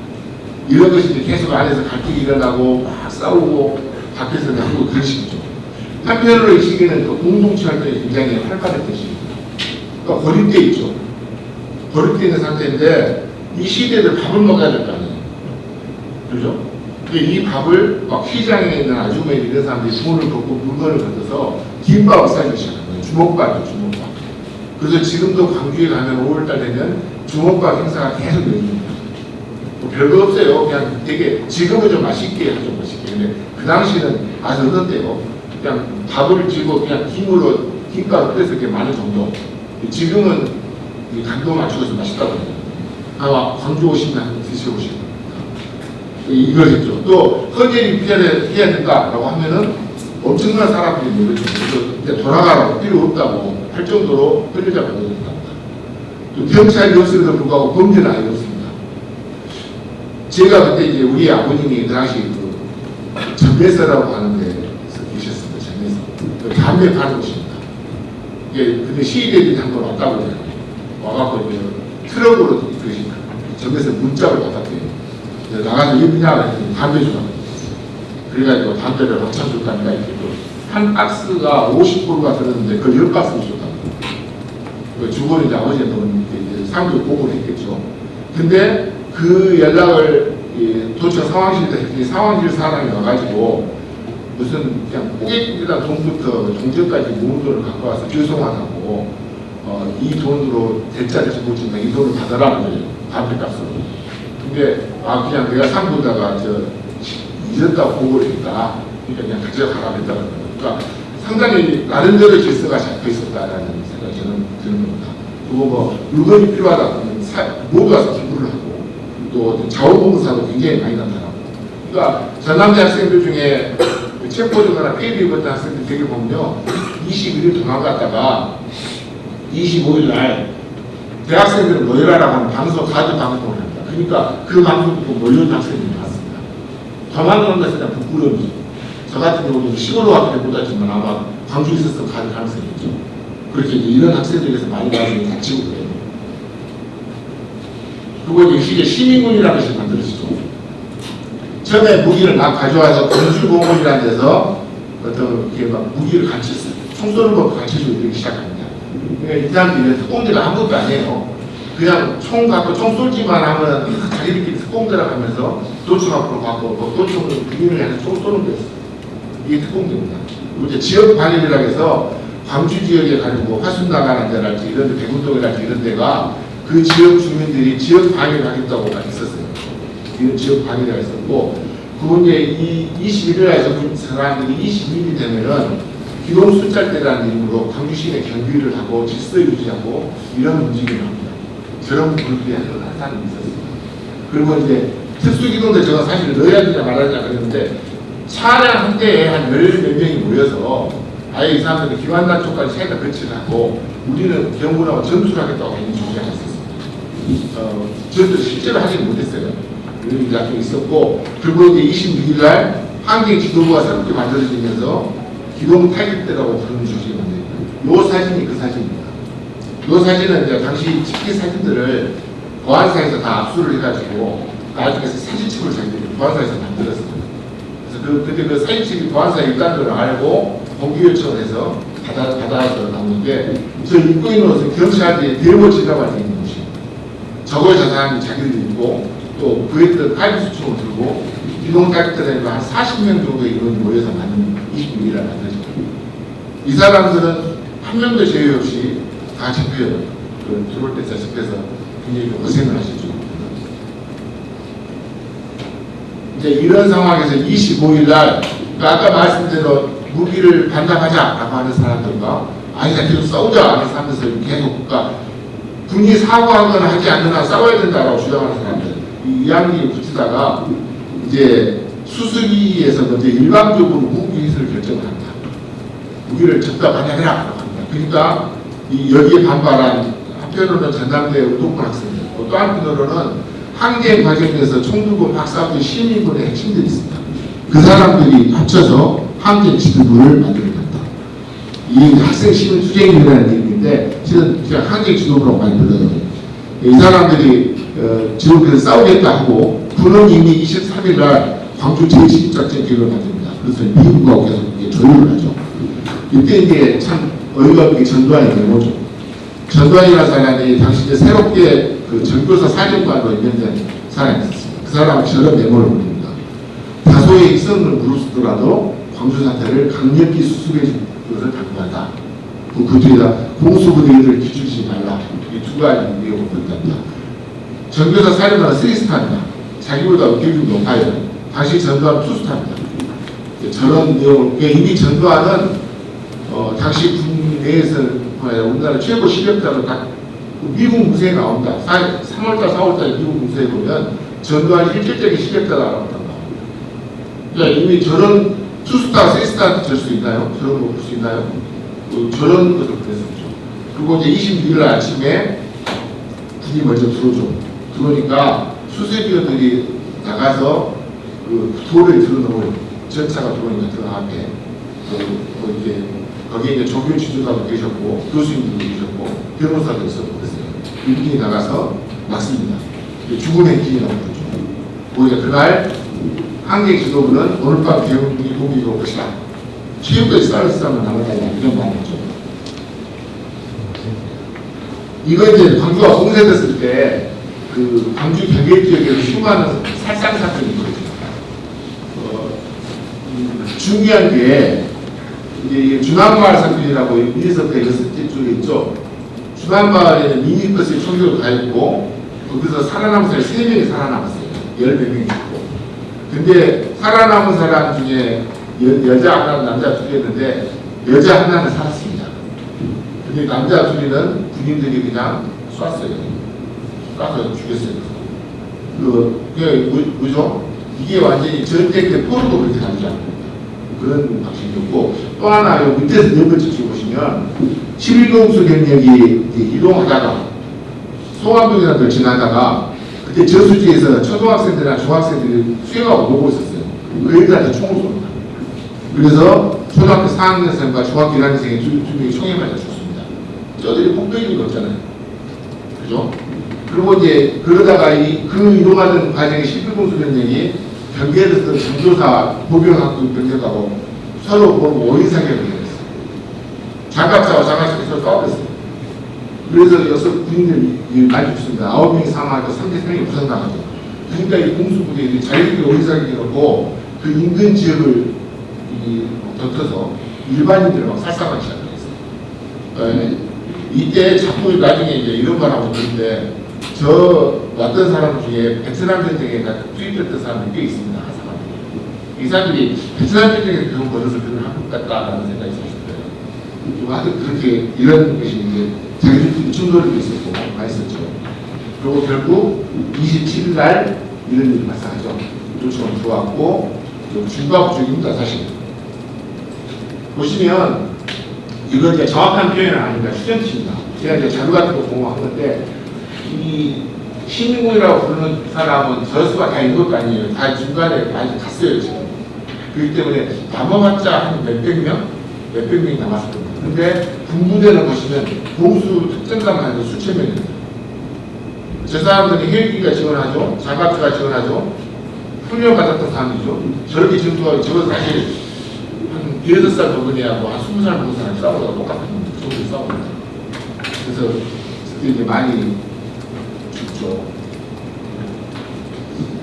이런 것이 이제 계속 안에서 갈등이 일어나고 막 싸우고 밖에서 하고 그런 식이죠. 한편으로 이 시기는 그 공동체 활동이 굉장히 활발했던 시기입니다. 그러니까 고립돼 있죠. 고립돼 있는 상태인데 이 시대를 밥을 먹어야 될 거 아니에요. 그죠? 근데 이 밥을 막 시장에 있는 아주머니 이런 사람들이 돈을 벌고 물건을 걷어서 김밥을 싸기 시작합니다. 주먹밥이요, 주먹밥. 그래서 지금도 광주에 가면 5월달 되면 주먹밥 행사가 계속 열립니다. 뭐 별거 없어요. 그냥 되게 지금은 좀 맛있게 하죠, 맛있게. 근데 그 당시는 아주 어떤때요. 그냥 밥을 쥐고 그냥 김으로 김가루 끓여서 이렇게 많은 정도. 지금은 이 간도 맞추어서 맛있다고 해요. 아마 광주 오시면 드셔보시고 이걸 했죠. 또 헌재를 피해야 된다라고 하면은 엄청난 사람들이 모였죠. 그래서 돌아가라고 필요 없다고 할 정도로 편의자가 되었답니다. 또 경찰이었음에도 불구하고 범죄는 아니었습니다. 제가 그때 이제 우리 아버님이 그 당시 그 전매서라고 하는 데서 계셨습니다. 전매서. 담배 파는 곳입니다. 예, 근데 시위대들이 한 번 왔다고 해요. 와갖고 이제 트럭으로 그 전매서 문자를 받았대요. 나가서 입냐 했더니 담배 주라고. 그래가지고 담배를 한참 줬다니까 한 박스가 50불가 들었는데 그걸 10박스를 줬다고. 그 주거는 이제 아버지한테 이제 상도 보고를 했겠죠. 근데 그 연락을 도청 상황실에 했더니 상황실 사람이 와가지고 무슨 그냥 꾸깃꾸깃한 돈부터 종전까지 모은 돈을 갖고 와서 죄송하다고 이 돈으로 대짜를 집어준다, 이 돈을 받아라 그래요. 담배값으로. 근데 그냥 내가 상보다가 잊었다고 보고를 했다. 그러니까 그냥 가져가라 했다는 거예요. 그러니까 상당히 나름대로 질서가 잡혀 있었다라는 생각이 저는 드는 겁니다. 그리고 뭐 물건이 필요하다 그러면 모두 와서 기부를 하고 또 자원봉사도 굉장히 많이 나타나고. 그러니까 전남대 학생들 중에 체포되거나 폐비 입었던 학생들 되게 보면요. 21일 도망갔다가 25일 날 대학생들은 모여라라고 하는 방송, 가드 방송을 합니다. 그러니까 그 방송 듣고 몰려온 학생들이 많습니다. 도망간 것에 대한 부끄러움이. 저 같은 경우도 시골로 왔을 때 못하지만 아마 광주에 있었으면 갈 가능성이 있죠. 그렇게 이런 학생들에서 많이 나중에 다치고 그래요. 그리고 이제 시민군이라는 것이 만들어지죠. 처음에 무기를 막 가져와서 건술공원이라는 데서 어떤 이렇게 막 무기를 가르쳤어요. 총 쏘는 법을 가르쳐주기 시작합니다. 그러니까 이 사람들이 특공대가 아무것도 아니에요. 그냥 총 갖고 총 쏠지만 하면 자기들끼리 특공대라고 하면서 도청 앞으로 가고 도청으로 군인을 향해서 총 쏘는 거였어요. 이게 특공대입니다. 그리고 이제 지역 방위라고 해서 광주 지역에 가는 뭐 화순나가는 데랄지 이런 데 백운동이랄지 이런 데가 그 지역 주민들이 지역 방위를 하겠다고 있었어요. 이런 지역 방위가 있었고, 그건 이제 21일에서 사람들이 22일이 되면은 기동순찰대라는 이름으로 광주시내 경비를 하고 질서 유지하고 이런 움직임을 합니다. 저런 그룹들이 항상 있었습니다. 그리고 이제 특수기동대 제가 사실 넣어야 되냐 말아야 되냐 그랬는데 차량 한 대에 한 10몇 명이 모여서 아예 이 사람들이 기관단 쪽까지 세다 거치를 하고 우리는 경군하고 전투를 하겠다고 하는 주장을 했었습니다. 저도 실제로 하지는 못했어요. 이런 일이 있었고, 그리고 이제 26일 날 환경 지도부가 새롭게 만들어지면서 기동 타격대라고 부르는 조직이 만들어요. 이 사진이 그 사진입니다. 이 사진은 이제 당시 찍힌 사진들을 보안사에서 다 압수를 해가지고 나중에 사진첩을 자기들이 보안사에서 만들었습니다. 그래서 그때 그 사인식이 보안사 일단들을 알고 공개 요청을 해서 받아서 나오는데 저 입구인으로서 경찰들이 대거 지갑을 있는 것이 저걸 저 사람이 자기들이 있고 또 구했던 파일 수총을 들고 이동작전에서 한 40명 정도의 인원이 모여서 만든 26일날 만들어졌습니다. 이 사람들은 한 명도 제외 없이 다 잡혀요. 들어올 때 잡혀서 굉장히 고생을 하셨죠. 이제 이런 상황에서 25일날 아까 말씀대로 무기를 반납하자라고 하는 사람들과 아니다 계속 싸우자 하는 사람들 계속 군이 사과하거나 하지 않는 한 싸워야 된다라고 주장하는 사람들 이 이야기에 붙이다가 이제 수수기에서 먼저 일방적으로 무기 해설을 결정을 합니다. 무기를 적다 반납해라라고 합니다. 그러니까 여기에 반발한 한편으로는 전남대 운동권 학생들 또 한편으로는 항쟁 과정에서 총 들고 막 싸우는 시민군의 핵심들이 있습니다. 그 사람들이 합쳐서 항쟁 지도부를 만들어냈다. 이 학생 시민 투쟁이라는 얘기인데 실은 그냥 항쟁 지도부라고 많이 불러요. 이 사람들이 지도부에서 싸우겠다 하고 군은 이미 23일 날 광주 제1식작전 계획을 만듭니다. 그래서 미국하고 계속 조율을 하죠. 이때 이게 참 어이가 없게 전두환이 메모죠. 전두환이라는 사람이 당시 이제 새롭게 그 전교사 사령관으로 임명된 사람이 있었습니다. 그 사람은 저런 메모를 올립니다. 다소의 이성을 무릅쓰더라도 광주 사태를 강력히 수습해 줄 것을 당부한다. 그 뒤에다 공수부대들을 기죽이지 말라. 이 두 가지 내용을 본답니다. 전교사 사령관은 쓰리스타입니다. 자기보다 업계율이 높아요. 당시 전두환은 투스타입니다. 저런 내용을 이미 전두환은 당시 군 내에서 우리나라 최고 실력자로 딱 미국 무쇠에 나온다. 3월달, 4월달에 미국 무쇠에 보면 전두환이 실질적인 실력자라고 나옵니다. 그러니까 이미 저런 투스타, 쓰리스타 될 수 있나요? 저런 거 볼 수 있나요? 저런 것을 그랬었죠. 그리고 이제 26일 날 아침에 군이 먼저 들어오죠. 들어오니까 수색위원들이 나가서 그 돌을 들어놓은 전차가 들어오니까 들어가게 이제 거기에 이제 종교 지도자도 계셨고 교수님도 계셨고 변호사도 있었고 그랬어요. 이분이 나가서 막습니다. 죽음의 길이 나오죠. 오히려 그날 항쟁 지도부는 오늘 밤 대응이 공격이 올 것이다. 최후까지 싸우면 나가다 이런 말이죠. 이거 이제 광주가 공세됐을 때 그 광주 경계 지역에서 수많은 살상 사건이 있거든요. 중요한 게 이게 준안마을 사건이라고 미니서프에 있었을 쪽에 있죠. 준안마을에는 미니버스에 총격을 가했고 거기서 살아남은 사람이 3명이 살아남았어요. 10명이 있고. 근데 살아남은 사람 중에 여자 하나, 남자 둘이었는데 여자 하나는 살았습니다. 근데 남자 둘이는 군인들이 그냥 쐈어요. 쏴서 죽였어요. 뭐죠? 이게 완전히 전쟁 때 포로도 그렇게 다르지 않습니다. 그런 방식이었고 또 하나 요 밑에서 네 번째 줄 보시면 11공수 경력이 이동하다가 송암동이라는 걸 지나다가 그때 저수지에서 초등학생들이나 중학생들이 수영하고 놀고 있었어요. 그 애들한테 총을 쏩니다. 그래서 초등학교 4학년생과 중학교 1학년생이 두 명이 총에 맞아 죽습니다. 저들이 폭격이 없잖아요. 그죠? 그리고 이제 그러다가 그 이동하는 과정에 11공수 경력이 경계에서 전교사 보병학교 병력하고 서로 보고 오인사격을 했어요. 장갑차와 장갑차에서 싸웠어요. 그래서 여섯 군인들이 많이 죽습니다. 9명이 사망하고 3대3이 부상당하죠. 그러니까 이 공수부대들이 자기들이 오인사격해놓고 그 인근 지역을 덮어서 일반인들을 막 살상하기 시작했어요. 이때 자꾸 나중에 이제 이런 말 하고 있는데 저 왔던 사람 중에 베트남 전쟁에 투입됐던 사람이 꽤 있습니다. 이 사람들이 베트남 전쟁에서 배운 버릇을 그런 한국 같다라는 생각이 있었을 거예요. 좀 하여튼 그렇게 이런 것이 이제 자기들끼리 충돌도 있었고 많이 있었죠. 그리고 결국 27일 날 이런 일이 발생하죠. 요청은 들어왔고 중과부적입니다 사실. 보시면 이건 이제 정확한 표현은 아닙니다. 추정치입니다. 제가 이제 자료 같은 거 공부한 건데 이 시민공이라고 부르는 사람은 저수가 다 있는 것도 아니에요. 다 중간에 많이 갔어요 지금. 그렇기 때문에 남아봤자 한 몇백 명이 남았을 겁니다. 근데 군부대를 보시면 보수 특전사만 해도 수천 명입니다. 저 사람들이 헬기가 지원하죠. 장갑차가 지원하죠. 훈련받았던 사람이죠. 저렇게 전투하고 저거 사실 한 16살 먹은애하고 한 20살 먹은 사람이 싸우다가 똑같은 정도 싸웁니다. 그래서 그때 이제 많이 죽죠.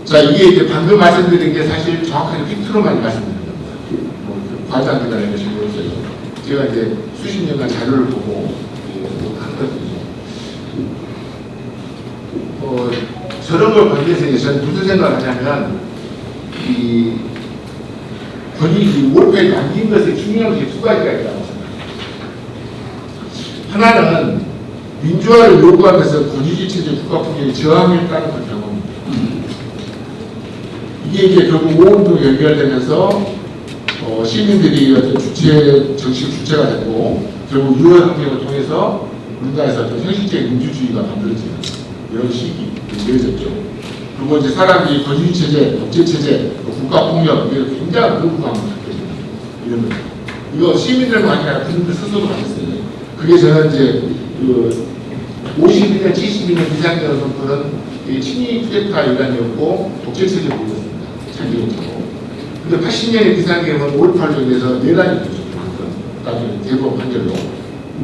자, 이게 이제 방금 말씀드린 게 사실 정확하게 팩트로만 말씀드린 겁니다. 뭐 과장이나 이런 식으로 해서 제가 이제 수십 년간 자료를 보고 한 거거든요. 저런 걸 보면서 이제 저는 무슨 생각을 하냐면 이 권위, 월패에 남긴 것에 중요한 게 두 가지가 있다고 생각합니다. 하나는 민주화를 요구하면서 권위주의 체제 국가폭력이 저항했다는 걸 경험입니다. 이게 이제 결국 오운동 연결되면서 시민들이 어떤 주체, 정식 주체가 되고 결국 유혈혁명을 통해서 우리나라에서 어떤 형식적인 민주주의가 만들어지는 이런 시기 이어졌죠. 그리고 이제 사람들이 권위주의 체제, 독재 체제, 국가폭력 이런 굉장히 거부감을 갖게 됩니다. 이런 거. 이거 시민들만 아니라 군인들 스스로도 하셨어요. 그게 저는 이제 그 52년, 72년 비상경 선포는 친위 쿠데타 일환이었고 독재 체제 보였습니다. 자기적으로. 근데 80년의 비상경은 5.18로 인해서 내란이 되죠. 나중에 대법 판결로.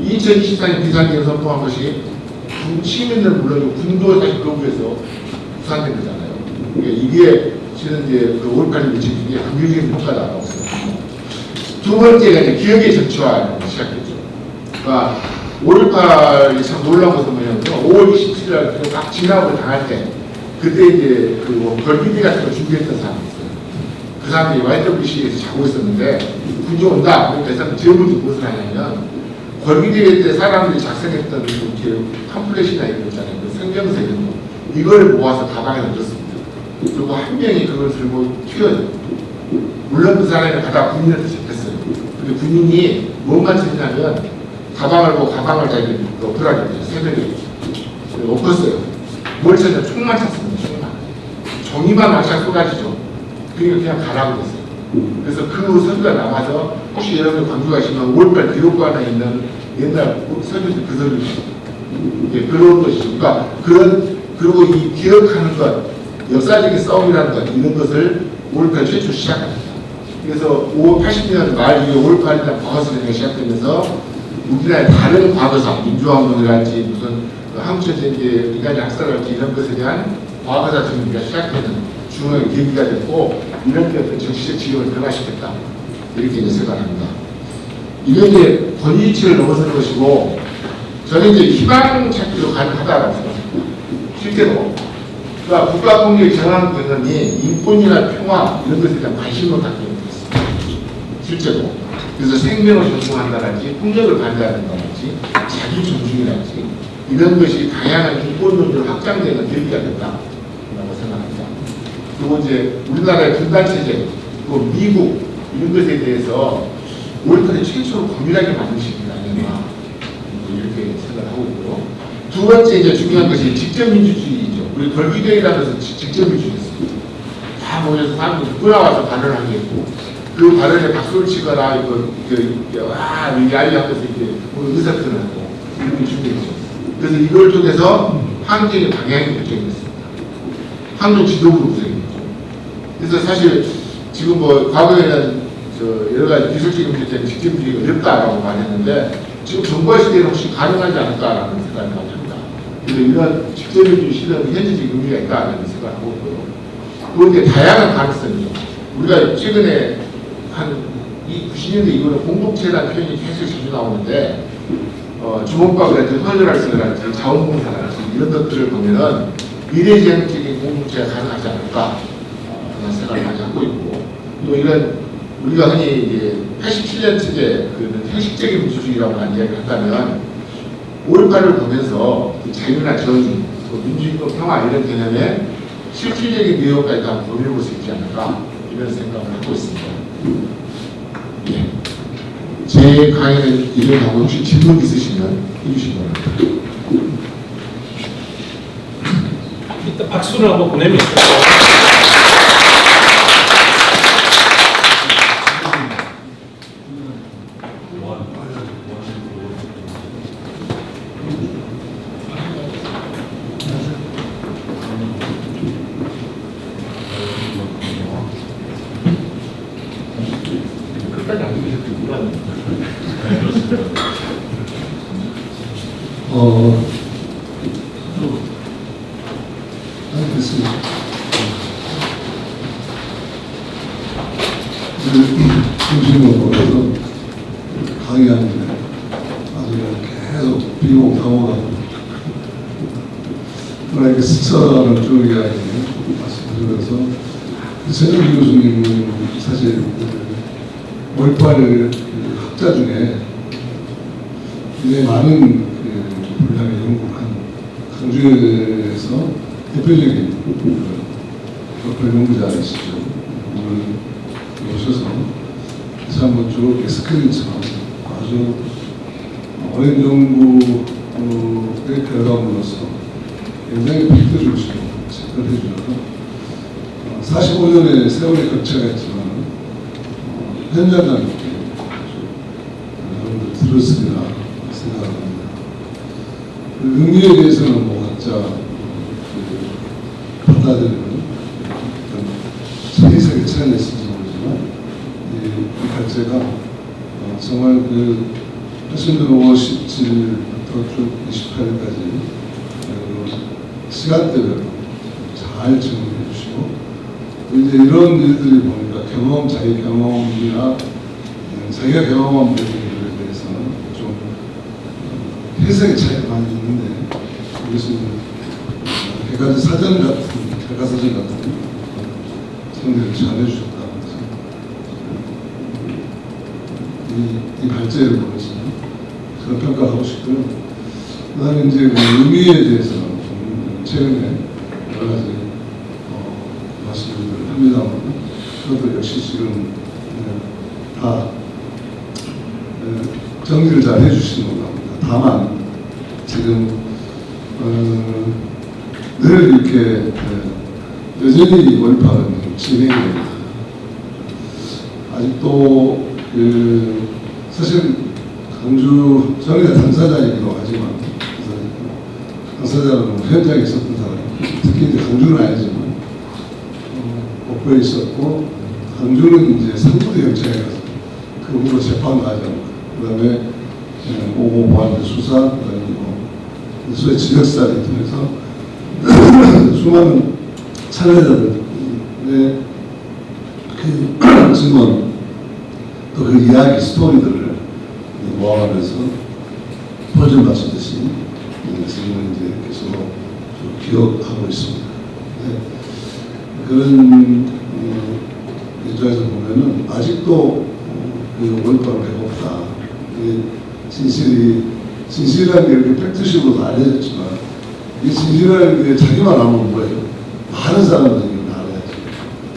2024년 비상경 선포한 것이 시민들 물론 군도 사실 거부해서 부산된 거잖아요. 그러니까 이게 저는 이제 그 5.18을 미친 게 긍정적인 효과다라고 생각합니다. 두 번째가 이제 기억의 정치화를 시작했죠. 그러니까 5.18이 참 놀라운 것은 뭐냐면 5월 27일 날 딱 진압을 당할 때 그때 이제 그 걸기비 같은 거 준비했던 사람이 있어요. 그 사람이 YWC에서 자고 있었는데 군이 온다. 그러니까 이 사람 제목이 무엇을 하냐면 걸기대회 때 사람들이 작성했던 이렇게 팜플렛이나 이런 거 있잖아요. 그 성경서 이런 거. 이걸 모아서 가방에 넣었습니다. 그리고 한 명이 그걸 들고 튀어요. 물론 그 사람이 가다 군인한테 잡혔어요. 근데 군인이 뭔가 찾냐면 가방을 보고 가방을 자기 엎으라고 했죠. 새벽에. 엎었어요. 뭘 찾냐? 총만 찾습니다. 총만. 종이만 왕창 쏟아지죠. 그러니까 그냥 가라고 했어요. 그래서 그 서류가 남아서 혹시 여러분이 광주 가시면 5.18 기록관에 있는 옛날 서류들 그 서류 예, 그런 것이죠. 그러니까 그리고 이 기억하는 것, 역사적인 싸움이라는 것 이런 것을 5.18 최초 시작합니다. 그래서 80년 말 이후에 5.18이라는 과거사가 시작되면서 우리나라의 다른 과거사, 민주화운동이랄지 무슨 한국전쟁의 인간의 학살할지 이런 것에 대한 과거사 정리가 시작되는 중요한 계기가 됐고 이런 게 어떤 정치적 지형을 변화시켰다 이렇게 이제 생각합니다. 이게 이제 권위치를 넘어서는 것이고 저는 이제 희망 찾기로 가능하다고 생각합니다. 실제로 그러니까 국가폭력 정황 경험이 인권이나 평화 이런 것에 대한 관심을 갖게 됐습니다. 실제로 그래서 생명을 존중한다든지 폭력을 반대한다든지 자기 존중이랄지 이런 것이 다양한 인권론으로 확장되는 계기가 됐다라고 생각합니다. 그리고 이제 우리나라의 분단체제, 그리고 미국 이런 것에 대해서 5.18에 최초로 고민하게 만든 시기가 아니었나 이렇게 생각하고 있고요. 두 번째 이제 중요한 것이 직접민주주의죠. 우리 걸기대회라는 것은 직접민주주의였습니다. 다 모여서 사람들이 끌어와서 발언을 하겠고 그 발언에 박수를 치거나 야유하면서 이렇게 의사표현을 하고 이런 게 준비했죠. 그래서 이걸 통해서 항쟁의 방향이 결정됐습니다. 항쟁 지도부로 구성했죠. 그래서 사실 지금 뭐 과거에는 여러 가지 기술적인 문제 때문에 직접민주주의가 어렵다라고 말했는데 지금 정부화 시대는 혹시 가능하지 않을까라는 생각을 많이 합니다. 그래서 이런 직접민주주의 시대는 현재적 의미가 있다는 생각을 하고 있고요. 그런데 다양한 가능성이죠. 우리가 최근에 한 이 90년대 이후로 공동체라는 표현이 계속 자주 나오는데 주목박이라든지 허전할스라든지 자원봉사라든지 이런 것들을 보면은 미래지향적인 공동체가 가능하지 않을까 그런 생각을 많이 하고 있고 또 이런 우리가 흔히 이제 87년 체제 그 형식적인 민주주의라고 하는 이야기를 한다면 5.18을 보면서 자유나 정의, 민주주의, 평화 이런 개념에 실질적인 내용까지 다 보내볼 수 있지 않을까 이런 생각을 하고 있습니다. 예. 제 강의는 이런 하고 혹시 질문 있으시면 해주시기 바랍니다. 일단 박수를 한번 보내면 됐습니다. 중심으로 강의하는데 아주 계속 비공감호하고 그러니까 스쳐가는 쭉 이야기 말씀드려서 최정기 교수님은 사실 월파를 학자 중에 굉장히 많은 분량의 연구한 강주에서 대표적인 월파 연구자이시죠. 오늘 오셔서 다시 한번 쭉 스크린처럼 아주 오랜 연구의 결과물로서 굉장히 팩트 중심으로 체크를 해주셔서 45년의 세월이 격차가 있지만 현장감 있게 여러분들 들었으리라 생각합니다. 의미에 대해서는 뭐 각자 받아들이는 해석의 차이가 있을지 모르지만 이 갈제가 정말 80년 5월 17일부터 쭉 28일까지 시간대별로 잘 정리해 주시고 이제 이런 일들이 보니까 자기 경험이나 자기가 경험한 부분들에 대해서는 좀 해석의 차이가 많이 있는데 이것은 백과사전 같은 성대를 잘 해주셨다. 이 발제를 보면서 그런 평가를 하고 싶고요. 그 다음에 이제 의미에 대해서는 최근에 여러 가지 말씀을 합니다만 그것도 역시 지금 다 정리를 잘 해주시는 것 같습니다. 다만 지금 늘 이렇게 여전히 월파는 진행이 됩니다. 아직도 사실 강주 저희가 당사자이기도 하지만 당사자는 현장에 있었던 사람, 특히 이제 강주는 아니지만 목포에 있었고 강주는 이제 상부대 경찰에 가서 그 후로 재판 과정, 그다음에 오고 보안 수사, 그다음에 소위 지역사를 통해서 수많은 참여자들의 그 증언 또 그 이야기 스토리들을 모아가면서 퍼즐 맞추듯이 지금은 이제 계속 기억하고 있습니다. 네. 그런 입장에서 보면은 아직도 그 월파를 배고프다. 진실이라는 게 이렇게 팩트식으로 알려졌지만 이 진실이라는 게 자기만 알면 뭐예요? 많은 사람들이 알아야지.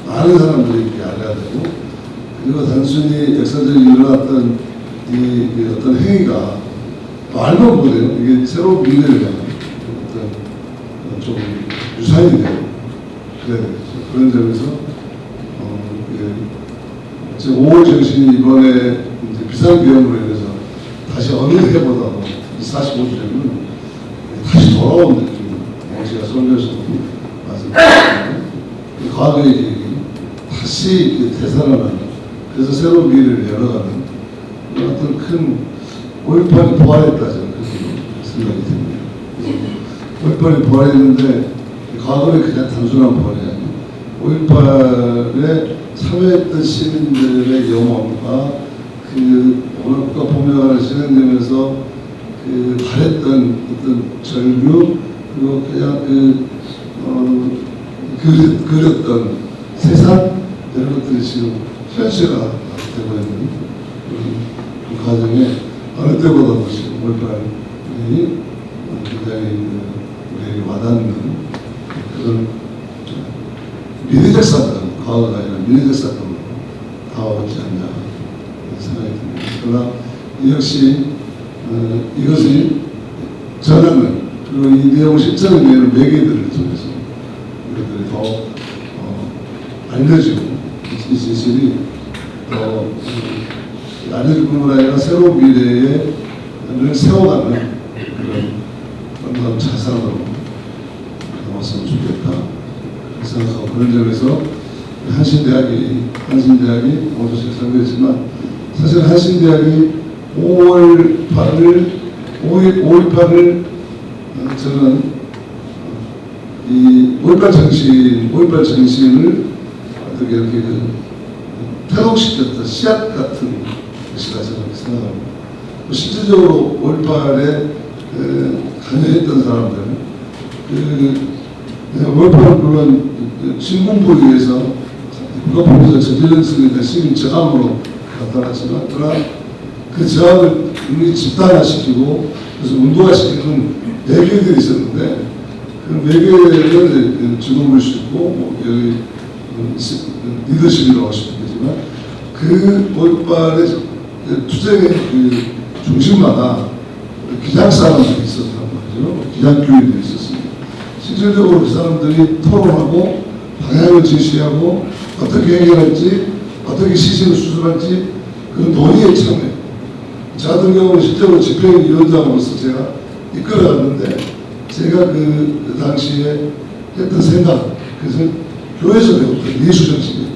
많은 사람들이 이렇게 알아야 되고 그리고 단순히 역사적으로 일어났던 이 어떤 행위가 알면 뭐래요? 이게 새로운 미래를 위한 어떤 좀 유산이 되고 그래야 되겠죠. 그런 점에서 제 5월 정신이 이번에 이제 비상비용으로 인해서 다시 어느 해보다도 45주년은 다시 돌아온 느낌으로 제가 설명해서 말씀드렸는데 과거의 기억이 다시 되살아나는 그래서 새로운 미래를 열어가는 어떤 큰 5.18이 부활했다 저는 그렇게 생각이 듭니다. 5.18이 부활했는데 과거의 그냥 단순한 부활이 아니고 5.18에 참여했던 시민들의 영혼과 그 오늘과 봄여가를 진행되면서 그 바랬던 어떤 절규 그리고 그냥 그렸던 세상 이런 것들이 지금 현실화되고 있는 그 과정에 어느 때보다도 지금 5.18이 굉장히 우리에게 와닿는 그런 미래적 사건, 과거가 아니라 미래적 사건으로 다가오지 않나 생각이 듭니다. 그러나 역시 이것이 전하는 그리고 이 내용 실천을 내는 매개들을 통해서 우리들이 더 알려지고 이 진실이 더 알려질 뿐만 아니라 새로운 미래에 세워가는 그런 건강 자산으로 나왔으면 좋겠다 생각하고 그런 점에서 한신대학이 오늘 제가 설명했지만 사실 한신대학이 5월 8일 5.18을 저는 이 5.18 정신을 어떻게 이렇게 태동시켰던 씨앗 같은 것이라 저는 생각합니다. 실질적으로 5.18에 관여했던 사람들, 5.18 물론 신공부에 의해서 국가법에서 저질렀으니까 시민 저항으로 나타났지만, 그러나 그 저항을 우리 집단화시키고 그래서 운동화시키는 매개들이 있었는데, 그 매개를 주동을 싣고 뭐 여기 리더십이라고 하시면 되지만, 그 5.18의 투쟁의 그 중심마다 기장사람들이 있었단 말이죠. 기장교인들이 있었습니다. 실질적으로 그 사람들이 토론하고 방향을 제시하고 어떻게 해결할지, 어떻게 시신을 수습할지 그런 논의에 참여. 저 같은 경우는 실제로 집행위원장으로서 제가 이끌어갔는데, 제가 그 당시에 했던 생각, 그래서 교회에서 배웠던 예수정신이에요.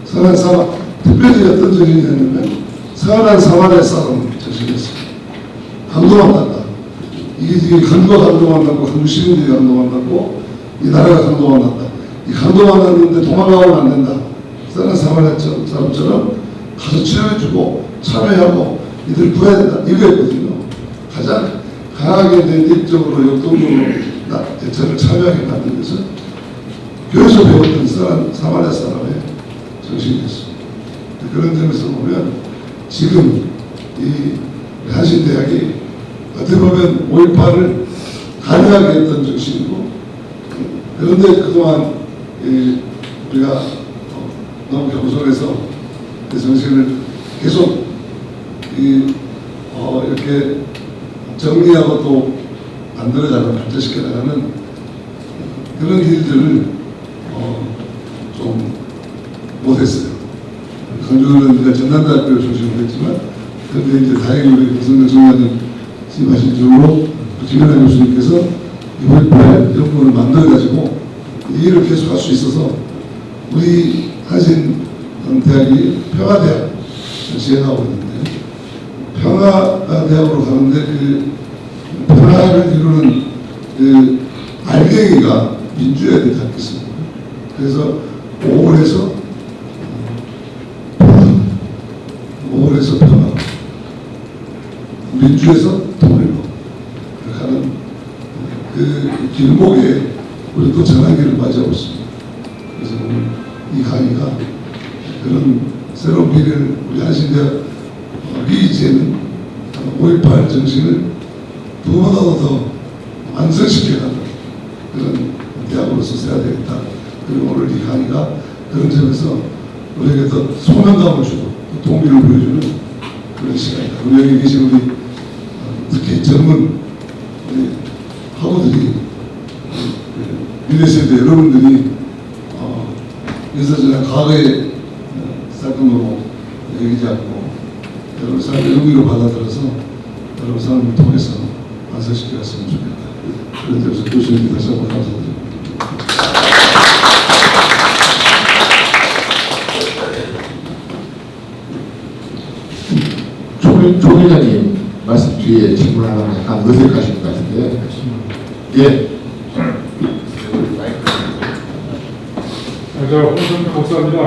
선한 사람, 특별히 어떤 정신이었냐면 선한 사마리아 사람 정신이었어요. 감동한다. 이게 강도가 감동한다고, 한국 시민들이 감동한다고, 이 나라가 감동한다. 이 감동한다는데 도망가면 안 된다. 선한 사마리아 사람처럼 가서 치료해주고 참여하고 이들 구해야 된다. 이거였거든요. 가장 강하게 내적으로 역동적으로 저를 참여하게 만든 것은 교회에서 배웠던 사마리아 사람의 정신이었습니다. 그런 점에서 보면 지금 이 한신대학이 어떻게 보면 5.18을 가능하게 했던 정신이고, 그런데 그동안 우리가 너무 겸손해서 그 정신을 계속 이렇게 정리하고 또 만들어가는, 발전시켜 나가는 그런 일들을 좀 못했어요. 강주는 우리가 전남대학교를 중심으로 했지만, 그런데 이제 다행히 우리 김성근 총장님 말씀 중으로 김연아 교수님께서 이번 5.18 연구를 만들어가지고 이 일을 계속 할 수 있어서 우리 한신대학이 평화대학 시행하고 있는데, 평화대학으로 가는데 그 평화를 이루는 그 알갱이가 민주화에 닿겠습니다. 그래서 5월에서 평화, 민주에서 통일로 하는 그 길목에 우리 또 전환기를 맞이하고 있습니다. 그래서 오늘 이 강의가 그런 새로운 미래를 우리 한신대학이 이제는 5.18 정신을 무엇보다도 더 완성시켜가는 그런 대학으로서 써야 되겠다. 그리고 오늘 이 강의가 그런 점에서 우리에게 더 소명감을 주고 동기를 보여주는 그런 시간이다. 우리 여기 계신 우리 특히 젊은 우리 학우들이, 미래 세대 여러분들이 인사전에 과거의 사건으로 여기지 않고 여러분 삶의 의미로 받아들여서 여러분 삶을 통해서 완성시켰으면 좋겠다. 그런 점에서 교수님께 다시 한번 감사드립니다. 조 회장님 말씀 뒤에 질문하면 약간 어색하신 것 같은데. 예. 저 홍성규 목사입니다.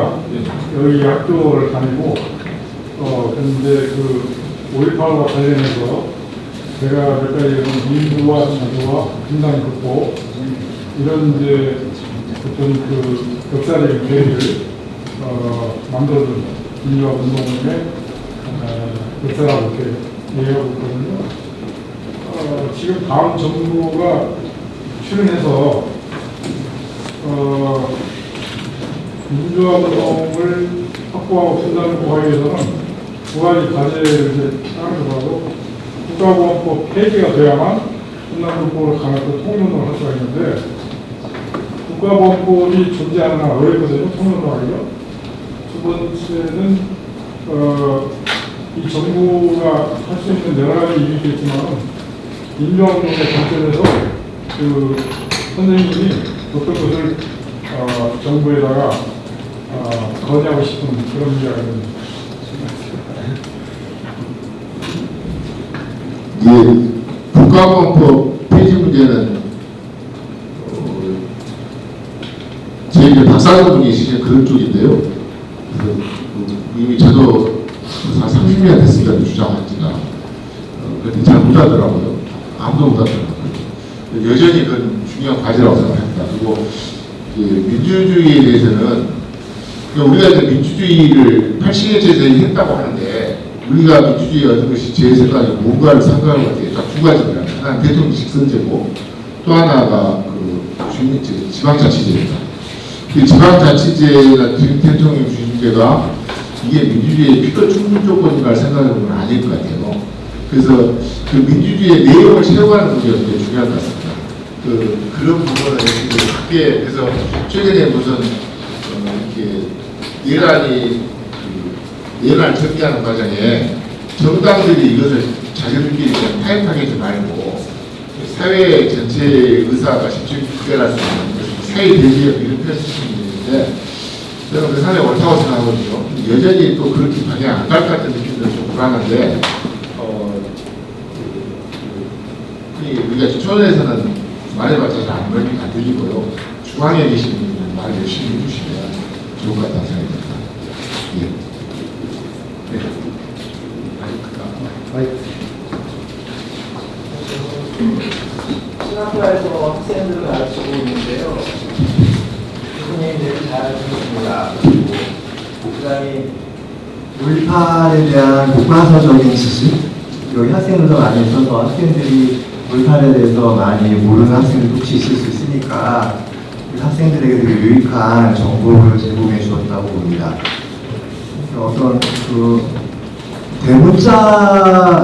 여기 학교를 다니고, 근데 그 5.18과 관련해서 제가 몇 가지 민주화, 자주화, 분단 극복 이런 이제 어떤 그 역사적인 계획을 만들어준 민주화 운동의 역사라고 이렇게 얘기하고 있거든요. 지금 다음 정부가 출연해서 민주화 운동을 확보하고 분단을 보호하기 위해서는 두 가지 과제를 하면서도 국가보안법 폐지가 돼야만 분단 극복을 강화해서 통일운동을 할 수가 있는데, 국가보안법이 존재하는 한 어렵거든요. 통일운동하기가. 두 번째는 이 정부가 할 수 있는 여러 가지 일이 있겠지만 민주화운동의 관점에서 그 선생님이 어떤 것을 정부에다가 건의하고 싶은 그런 이야기는 이 국가보안법 폐지 문제는 제 이제 박사분이 계시는 그런 쪽인데요. 그래서 이미 저도 한 30년 됐습니다. 주장한 지가. 그런데 잘 못하더라고요. 아무도 못하더라고요. 여전히 그건 중요한 과제라고 생각합니다. 그리고 민주주의에 대해서는 우리가 이제 민주주의를 80년대에 했다고 하는데 우리가 민주주의 어떤 것이 제 생각에 뭔가를 생각할 때 딱 두 가지입니다. 하나는 대통령 직선제고 또 하나가 지방자치제입니다. 지방자치제나 대통령 중심제가 이게 민주주의의 필요 충분 조건인가 생각해보면 아닐 것 같아요. 그래서 그 민주주의의 내용을 채워가는 문제가 굉장히 중요한 것 같습니다. 그런 부분을 크게 그래서 최근에 무슨 이렇게 예란을 정리하는 과정에 정당들이 이것을 자기들끼리 그냥 타협하게 말고 사회 전체의 의사가 직접 구별할 수 있는 사회 대지역 이런 표현을 쓰시는데 저는 그 상당히 옳다고 생각하거든요. 여전히 또 그렇게 방향 안 갈 것 같은 느낌도 좀 불안한데 우리가 초원에서는 말해봤자 잘 안 들리고요. 중앙에 계신 분들은 말 열심히 해주시면 좋을 것 같다는 생각이 듭니다. 예. 신학과에서 학생들을 가르치고 있는데요. 선생님들이 잘 하셨습니다. 그다음에 물팔에 대한 교과서적인 지식, 여기 학생들도 많이 있어서 학생들이 물팔에 대해서 많이 모르는 학생들도 혹시 있을 수 있으니까 학생들에게 되게 유익한 정보를 제공해 주었다고 봅니다. 어떤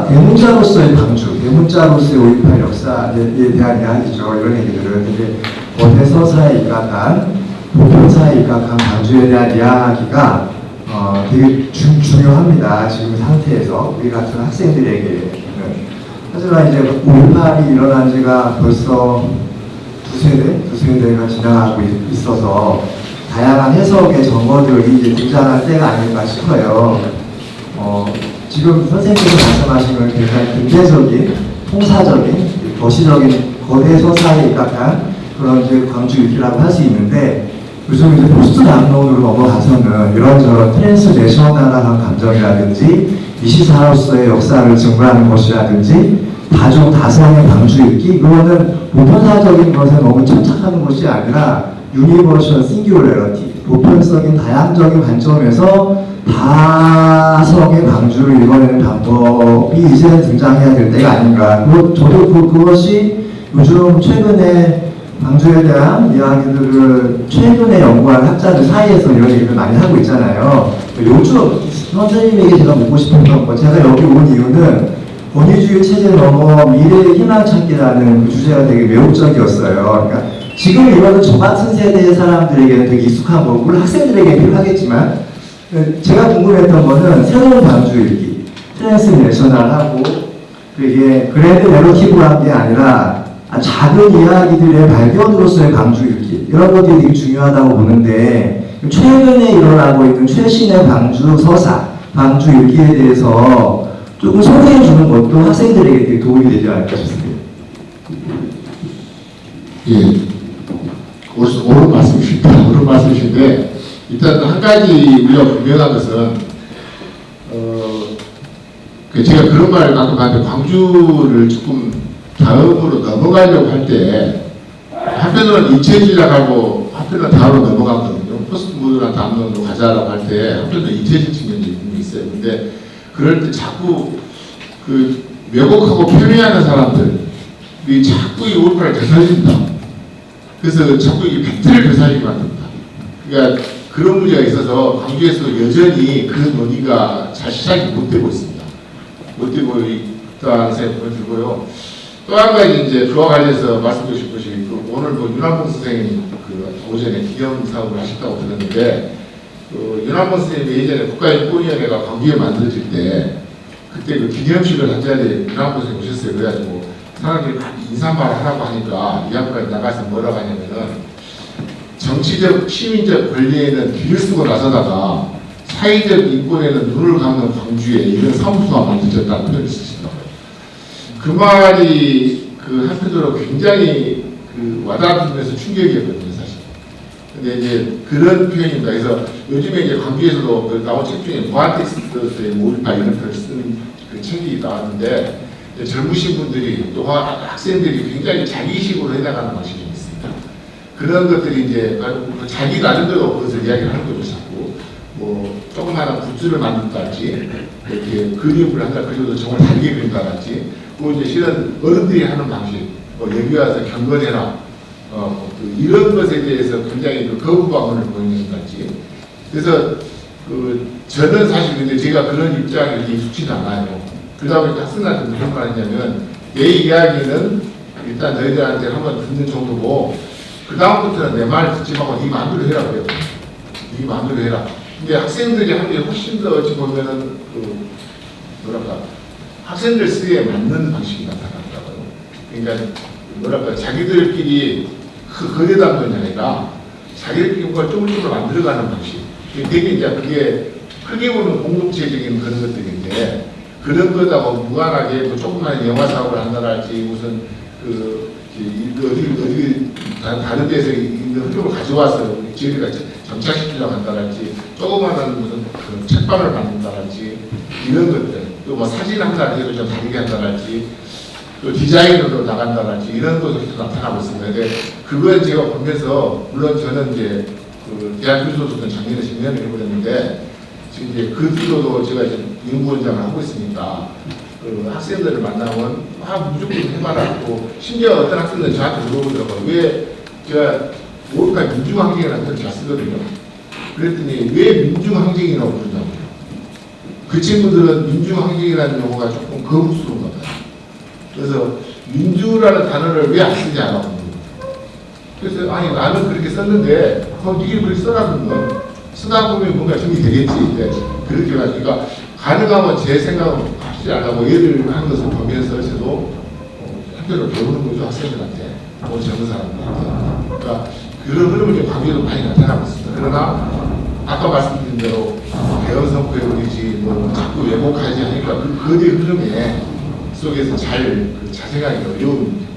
대문자로서의 방주, 대문자로서의 5.18 역사에 대한 이야기죠. 이런 얘기들은 되게 거대 서사에 입각한, 보편사에 입각한 방주에 대한 이야기가 되게 중요합니다. 지금 상태에서 우리 같은 학생들에게는. 하지만 이제 5.18이 일어난 지가 벌써 두 세대가 지나가고 있어서 다양한 해석의 정어들이 이제 등장할 때가 아닐까 싶어요. 지금 선생님께서 말씀하신 건 굉장히 근대적인, 통사적인, 거시적인 거대 서사에 입각한 그런 이제 광주 위키라고 할 수 있는데 요즘 이제 포스트 담론으로 넘어가서는 이런저런 트랜스내셔널한 감정이라든지 이 시사로서의 역사를 증거하는 것이라든지 다중 다상의 방주 읽기 그거는 보편사적인 것에 너무 착착하는 것이 아니라 유니버셜 싱귤러리티 보편적인 다양적인 관점에서 다성의 방주를 읽어내는 방법이 이제 등장해야 될 때가 아닌가. 저도 그것이 요즘 최근에 방주에 대한 이야기들을 최근에 연구한 학자들 사이에서 이런 얘기를 많이 하고 있잖아요. 요즘 선생님에게 제가 묻고 싶은 건 제가 여기 온 이유는 권위주의 체제 넘어 미래의 희망 찾기라는 그 주제가 되게 매혹적이었어요. 그러니까 지금 이거는 저 같은 세대의 사람들에게는 되게 익숙한 거고 물론 학생들에게 필요하겠지만 제가 궁금했던 거는 새로운 방주 읽기, 트랜스내셔널하고 이게 그래도 내러티브한 게 아니라 작은 이야기들의 발견으로서의 방주 읽기 이런 것들이 되게 중요하다고 보는데 최근에 일어나고 있는 최신의 방주 서사, 방주 읽기에 대해서 조금 소개해 주는 것도 학생들에게 되게 도움이 되지 않을까 싶습니다. 예, 옳은 말씀이십니다. 옳은 말씀이신데 일단 한 가지 우리가 분명한 것은 제가 그런 말을 가끔 하는데 광주를 조금 다음으로 넘어가려고 할 때 한편으로는 인체주의라고 한편으로는 다음으로 넘어갔거든요. 포스트 모더나 다음으로 가자라고 할 때 한편으로는 인체주의 측면이 있어요. 근데 그럴 때 자꾸 그 왜곡하고 편애하는 사람들이 자꾸 이 5.18을 되살린다. 그래서 자꾸 이 팩트를 되살리게 만듭니다. 그러니까 그런 문제가 있어서 광주에서 여전히 그 논의가 잘 시작이 못 되고 있습니다. 못 되고 있다는 생각이 들고요. 또 한 가지 이제 그와 관련해서 말씀드리고 싶은 것이 오늘 윤한봉 선생님 오전에 기념 사업을 하셨다고 들었는데 윤한봉 선생님이 예전에 국가인권위원회가 광주에 만들어질 때 그때 그 기념식을 한 자리에 윤한봉 선생님 오셨어요. 그래가지고 사람들이 인사말 하라고 하니까 이 양반이 나가서 뭐라고 하냐면은 정치적 시민적 권리에는 귀를 쓰고 나서다가 사회적 인권에는 눈을 감는 광주에 이런 사무소가 만들어졌다는 표현을 쓰시더라고요. 그 말이 그 한편으로 굉장히 그 와닿으면서 충격이었거든요, 사실. 근데 이제 그런 표현입니다. 그래서 요즘에 이제 광주에서도 그 나온 책 중에 무한텍스트의 5.18 이런 표현을 쓰는 그 책이 나왔는데, 젊으신 분들이 또 학생들이 굉장히 자기식으로 해나가는 방식이 있습니다. 그런 것들이 이제 자기 나름대로 그것을 이야기를 하는 거죠, 자꾸. 뭐, 조그마한 굿즈를 만든다든지, 이렇게 그림을 한다, 그리고 정말 다르게 그린다든지, 그리고 이제 실은 어른들이 하는 방식, 여기 와서 경건해라, 이런 것에 대해서 굉장히 그 거부감을 보이는다든지. 그래서 저는 사실 근데 제가 그런 입장에 이렇게 익숙치는 않아요. 그러다 보니까 학생들한테 무슨 말 했냐면, 내 이야기는 일단 너희들한테 한번 듣는 정도고, 그 다음부터는 내 말을 듣지 말고 네 마음대로 해라 그래요. 네 마음대로 해라. 근데 학생들이 하는 게 훨씬 더 어찌 보면은 뭐랄까 학생들 쓰기에 맞는 방식이 나타나더라고요. 그러니까 뭐랄까 자기들끼리 거래담론이 아니라 자기들끼리 뭔가 쪼물쪼물 만들어가는 방식. 되게 이제 그게 크게 보면 공동체적인 그런 것들인데, 그런 거하고 무관하게 뭐 조그만 영화 사업을 한다랄지 무슨 어디 다른 데서 있는 흐름을 가져와서 저희가 정착시키려고 한다랄지, 조그마한 무슨 그 책방을 만든다랄지, 이런 것들, 또 뭐 사진 한다랄지 좀 다르게 한다랄지, 또 디자인으로 나간다랄지, 이런 것도 계속 나타나고 있습니다. 근데 그걸 제가 보면서, 물론 저는 이제 그 대학 교수로서 작년에 10년을 해버렸는데, 지금 이제 그 뒤로도 제가 이제 연구원장을 하고 있으니까, 그 학생들을 만나면 무조건 해봐라. 또 심지어 어떤 학생들은 저한테 물어보더라고요. 왜 제가 5.18 민중항쟁이라는 표현을 잘 쓰거든요. 그랬더니 왜 민중항쟁이라고 부르냐고요. 그 친구들은 민중항쟁이라는 용어가 조금 거북스러운 것 같아요. 그래서 민주라는 단어를 왜 안 쓰냐고. 그래서 아니 나는 그렇게 썼는데 니가 그렇게 써라면 쓰다 보면 뭔가 힘이 되겠지. 그렇게 하니까 가능하면 제 생각은 하지 않고 예를 하는 것을 보면서 저도 한편으로 배우는 거죠. 학생들한테, 젊은 사람들한테. 그러니까 그런 흐름을 좀 관계도 많이 나타나고 있습니다. 그러나 아까 말씀드린 대로 대언 선거해버리지 뭐 자꾸 왜곡하지 하니까 그 거대 흐름에 속에서 잘 자생하기 어려운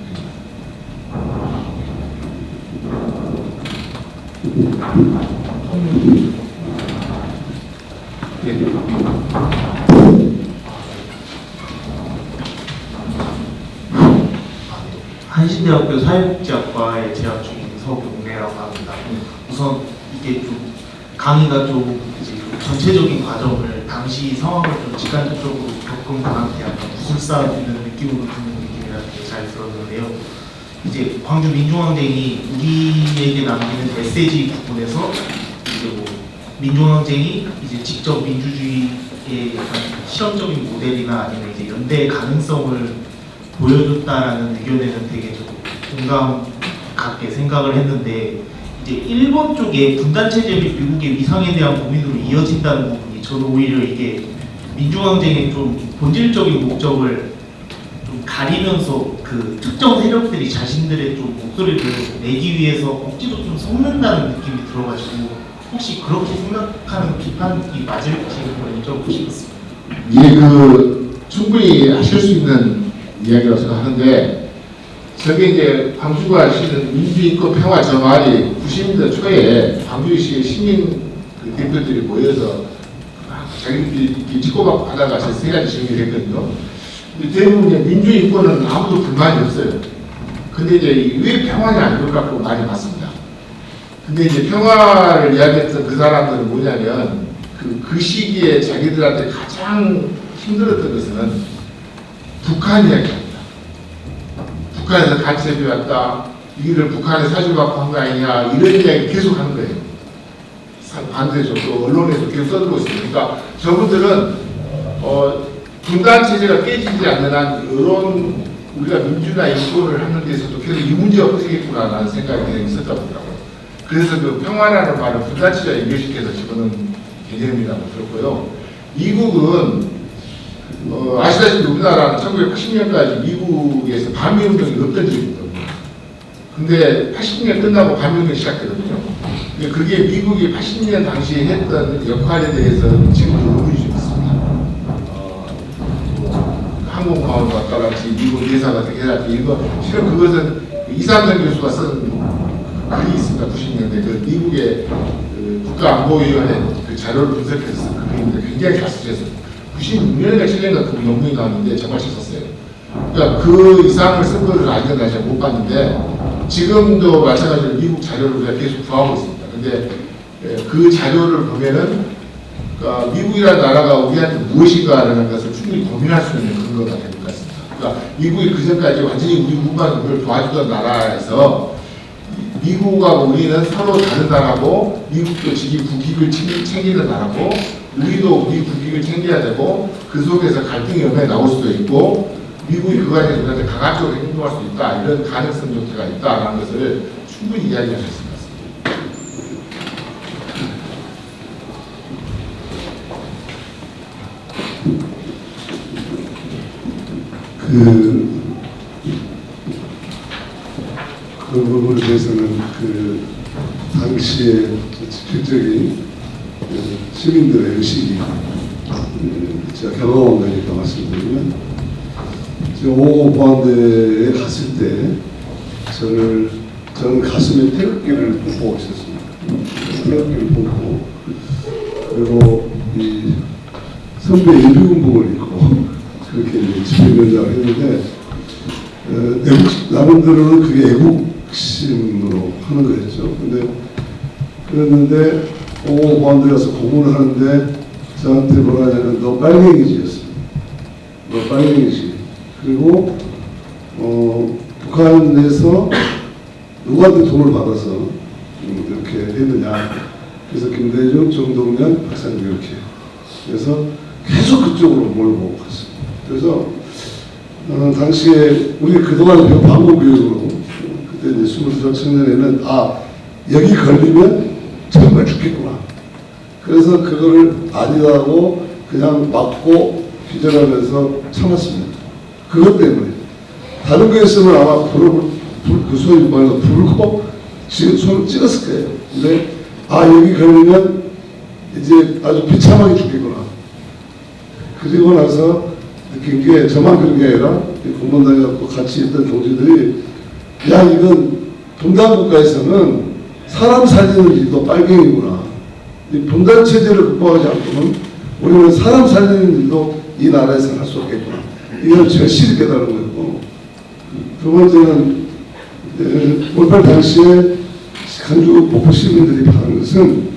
한신대학교 사회복지학과에 재학 중인 서경래라고 합니다. 우선 이게 좀 강의가 좀 이제 전체적인 과정을 당시 상황을 좀 직관적으로 겪은 분한테 약간 구술사 듣는 느낌으로 듣는 느낌이라는 게 잘 들었는데요. 이제 광주 민중항쟁이 우리에게 남기는 메시지 부분에서 이제 뭐 민중항쟁이 이제 직접 민주주의의 약간 실험적인 모델이나 아니면 이제 연대의 가능성을 보여줬다라는 의견에는 되게 좀 공감 갖게 생각을 했는데, 이제 일본 쪽의 분단 체제 및 미국의 위상에 대한 고민으로 이어진다는 부분이 저는 오히려 이게 민중항쟁의 좀 본질적인 목적을 좀 가리면서 그 특정 세력들이 자신들의 좀 목소리를 내기 위해서 억지로 좀 섞는다는 느낌이 들어가지고, 혹시 그렇게 생각하는 비판이 맞을지 여쭤보고 싶었습니다. 예, 충분히 하실 수 있는 이야기라고 생각하는데, 저게 이제 광주가 실은 민주인권 평화 저 말이 90년대 초에 광주시 시민 대표들이 모여서 자기들이 치고받고 하다가 세 가지 정리를 했거든요. 근데 대부분 이제 민주인권은 아무도 불만이 없어요. 근데 이제 왜 평화냐 안 그럴까 말이 많습니다. 근데 이제 평화를 이야기했던 그 사람들은 뭐냐면 그 시기에 자기들한테 가장 힘들었던 것은 북한 이야기입니다. 북한에서 같이 해배웠다, 이를 북한에 사주받고 한 거 아니냐, 이런 이야기 계속 하는 거예요. 반대죠. 또 언론에서 계속 써들고 있습니다. 그러니까 저분들은 분단 체제가 깨지지 않는 한 이런 우리가 민주나 인권을 하는 데서도 계속 이 문제가 커지겠구나라는 생각이 그냥 있었다고 하더라고요. 그래서 그 평화라는 말을 분단 체제와 연결시켜서 집어넣은 개념이라고 들었고요. 미국은 아시다시피 우리나라는 1980년까지 미국에서 반미운동이 없던 적이 있거든요. 근데 80년 끝나고 반미운동이 시작되거든요. 그게 미국이 80년 당시에 했던 역할에 대해서 지금 의문이 좀 있습니다. 항공모함과 같이 미국 대사가 되게 해야 돼. 이거 실은 그것은 이상전 교수가 쓴 글이 있습니다. 90년대 그 미국의 그 국가안보위원회 그 자료를 분석해서 쓴 글인데 굉장히 잘 쓰셨어요. 96년인가 7년인가 그 논문이 나왔는데 정말 잘 썼어요. 그러니까 그 이상을 쓴 것을 아직은 제가 못 봤는데 지금도 마찬가지로 미국 자료를 우리가 계속 구하고 있습니다. 근데 그 자료를 보면은 그러니까 미국이라는 나라가 우리한테 무엇인가라는 것을 충분히 고민할 수 있는 근거가 될 것 같습니다. 그러니까 미국이 그전까지 완전히 우리 우리를 도와주던 나라에서 미국하고 우리는 서로 다른 나라고 미국도 지기 국익을 챙기는 나라고 우리도 우리 국익을 챙겨야 되고 그 속에서 갈등이 얼마나 나올 수도 있고 미국이 그 과정에서 우리한테 강압적으로 행동할 수 있다 이런 가능성 조차가 있다라는 것을 충분히 이야기할 수 있습니다. 그 부분에 대해서는 그 당시의 직접적인 시민들의 의식이 제가 경험한 거니까 말씀드리면 제가 5호 보안대에 갔을 때 저는 가슴에 태극기를 뽑고 있었습니다. 태극기를 뽑고 그리고 이 선배 예비군복을 입고 그렇게 이제 집회연장을 했는데 나름대로는 그게 애국심으로 하는 거였죠. 근데 그랬는데 보안대 가서 고문을 하는데 저한테 뭐라 하냐면 너 빨갱이지였어요. 너 빨갱이지. 그리고 북한에서 누구한테 돈을 받아서 이렇게 했느냐. 그래서 김대중, 정동영, 박상규 이렇게. 그래서 계속 그쪽으로 몰고 갔어요. 그래서 당시에 우리 그동안 배운 방법교육으로 그때 이제 22살 청년에는 여기 걸리면 정말 죽겠구나. 그래서 그거를 아니라고 그냥 맞고 기절하면서 참았습니다. 그것 때문에 다른 거였으면 아마 그 소위 말해서 불고 손을 찍었을 거예요. 근데 여기 걸리면 이제 아주 비참하게 죽겠구나. 그리고 나서 느낀 게 저만 그런 게 아니라 공무원단에 갖고 같이 있던 동지들이 이건 분단 국가에서는 사람 살리는 일도 빨갱이구나. 이 분단 체제를 극복하지 않고는 우리는 사람 살리는 일도 이 나라에서 할 수 없겠구나. 이걸 절실히 깨달은 거였고 두 번째는 5.18 당시에 강주 목포 시민들이 받은 것은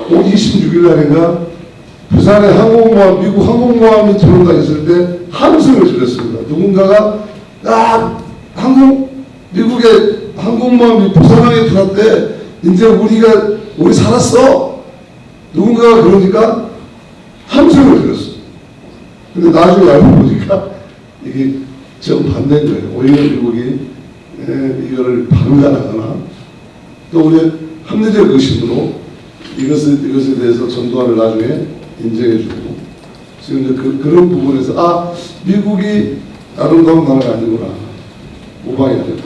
26일 날인가 부산에 미국 항공모함이 들어온다했을 때 함성을 질렀습니다. 누군가가 미국의 항공모함이 부산항에 들어왔대. 이제 우리 살았어. 누군가가 그러니까 함성을 질렀어. 근데 나중에 알고 보니까 이게 정반대인 거예요. 오히려 미국이 이거를 방관하거나 또 우리 합리적 의심으로 이것에 대해서 전두환을 나중에 인정해주고 지금 이제 그런 부분에서 미국이 아름다운 나라가 아니구나. 모방이 아니구나.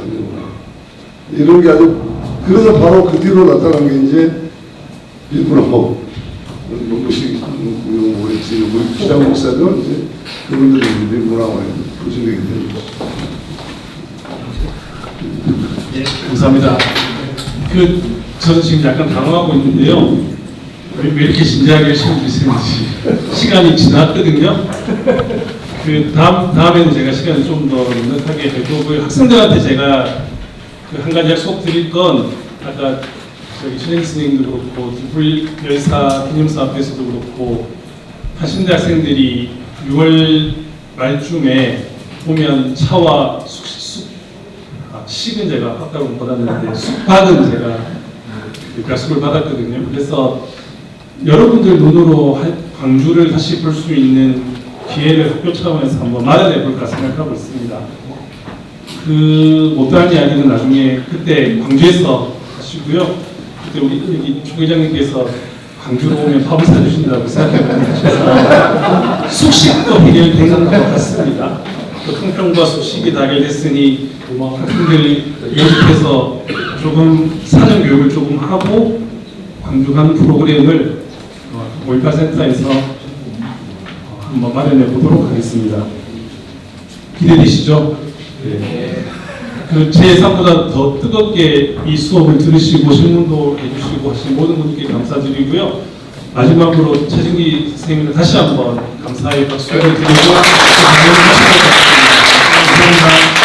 이런 게 아주 그래서 바로 그 뒤로 나타난 게 이제 일본하고 문부식 우리 주장 목사도 이제 그분들이 일본하고 조직되게 되는 거죠. 네, 감사합니다. 저는 지금 약간 당황하고 있는데요. 왜 이렇게 진지하게 시험주시는지 시간이 지났거든요. 다음에는 제가 시간을 좀 더 넉넉하게 되고 학생들한테 제가 한 가지 약속 드릴 건 아까 저기 신행 선생님도 그렇고 디프리 열사 기념사 앞에서도 그렇고 80대 학생들이 6월 말쯤에 보면 차와 식은 제가 아까로 못 받았는데 숙박은 제가 약속을 받았거든요. 그래서 여러분들 눈으로 광주를 다시 볼 수 있는 기회를 학교 차원에서 한번 마련해 볼까 생각하고 있습니다. 못다한 이야기는 나중에 그때 광주에서 하시고요. 그때 우리 여기 조 회장님께서 광주로 오면 밥을 사주신다고 생각해보니까 숙식도 해결된 것 같습니다. 또 형평과 숙식이 다 해결됐으니 학생들 연습해서 조금 사전 교육을 조금 하고 광주 가는 프로그램을 5.18 센터에서 한번 마련해 보도록 하겠습니다. 기대되시죠? 네. 그 제 예상보다 더 뜨겁게 이 수업을 들으시고 질문도 해주시고 하신 모든 분들께 감사드리고요. 마지막으로 최진기 선생님을 다시 한번 감사의 박수를 드리고 감사합니다.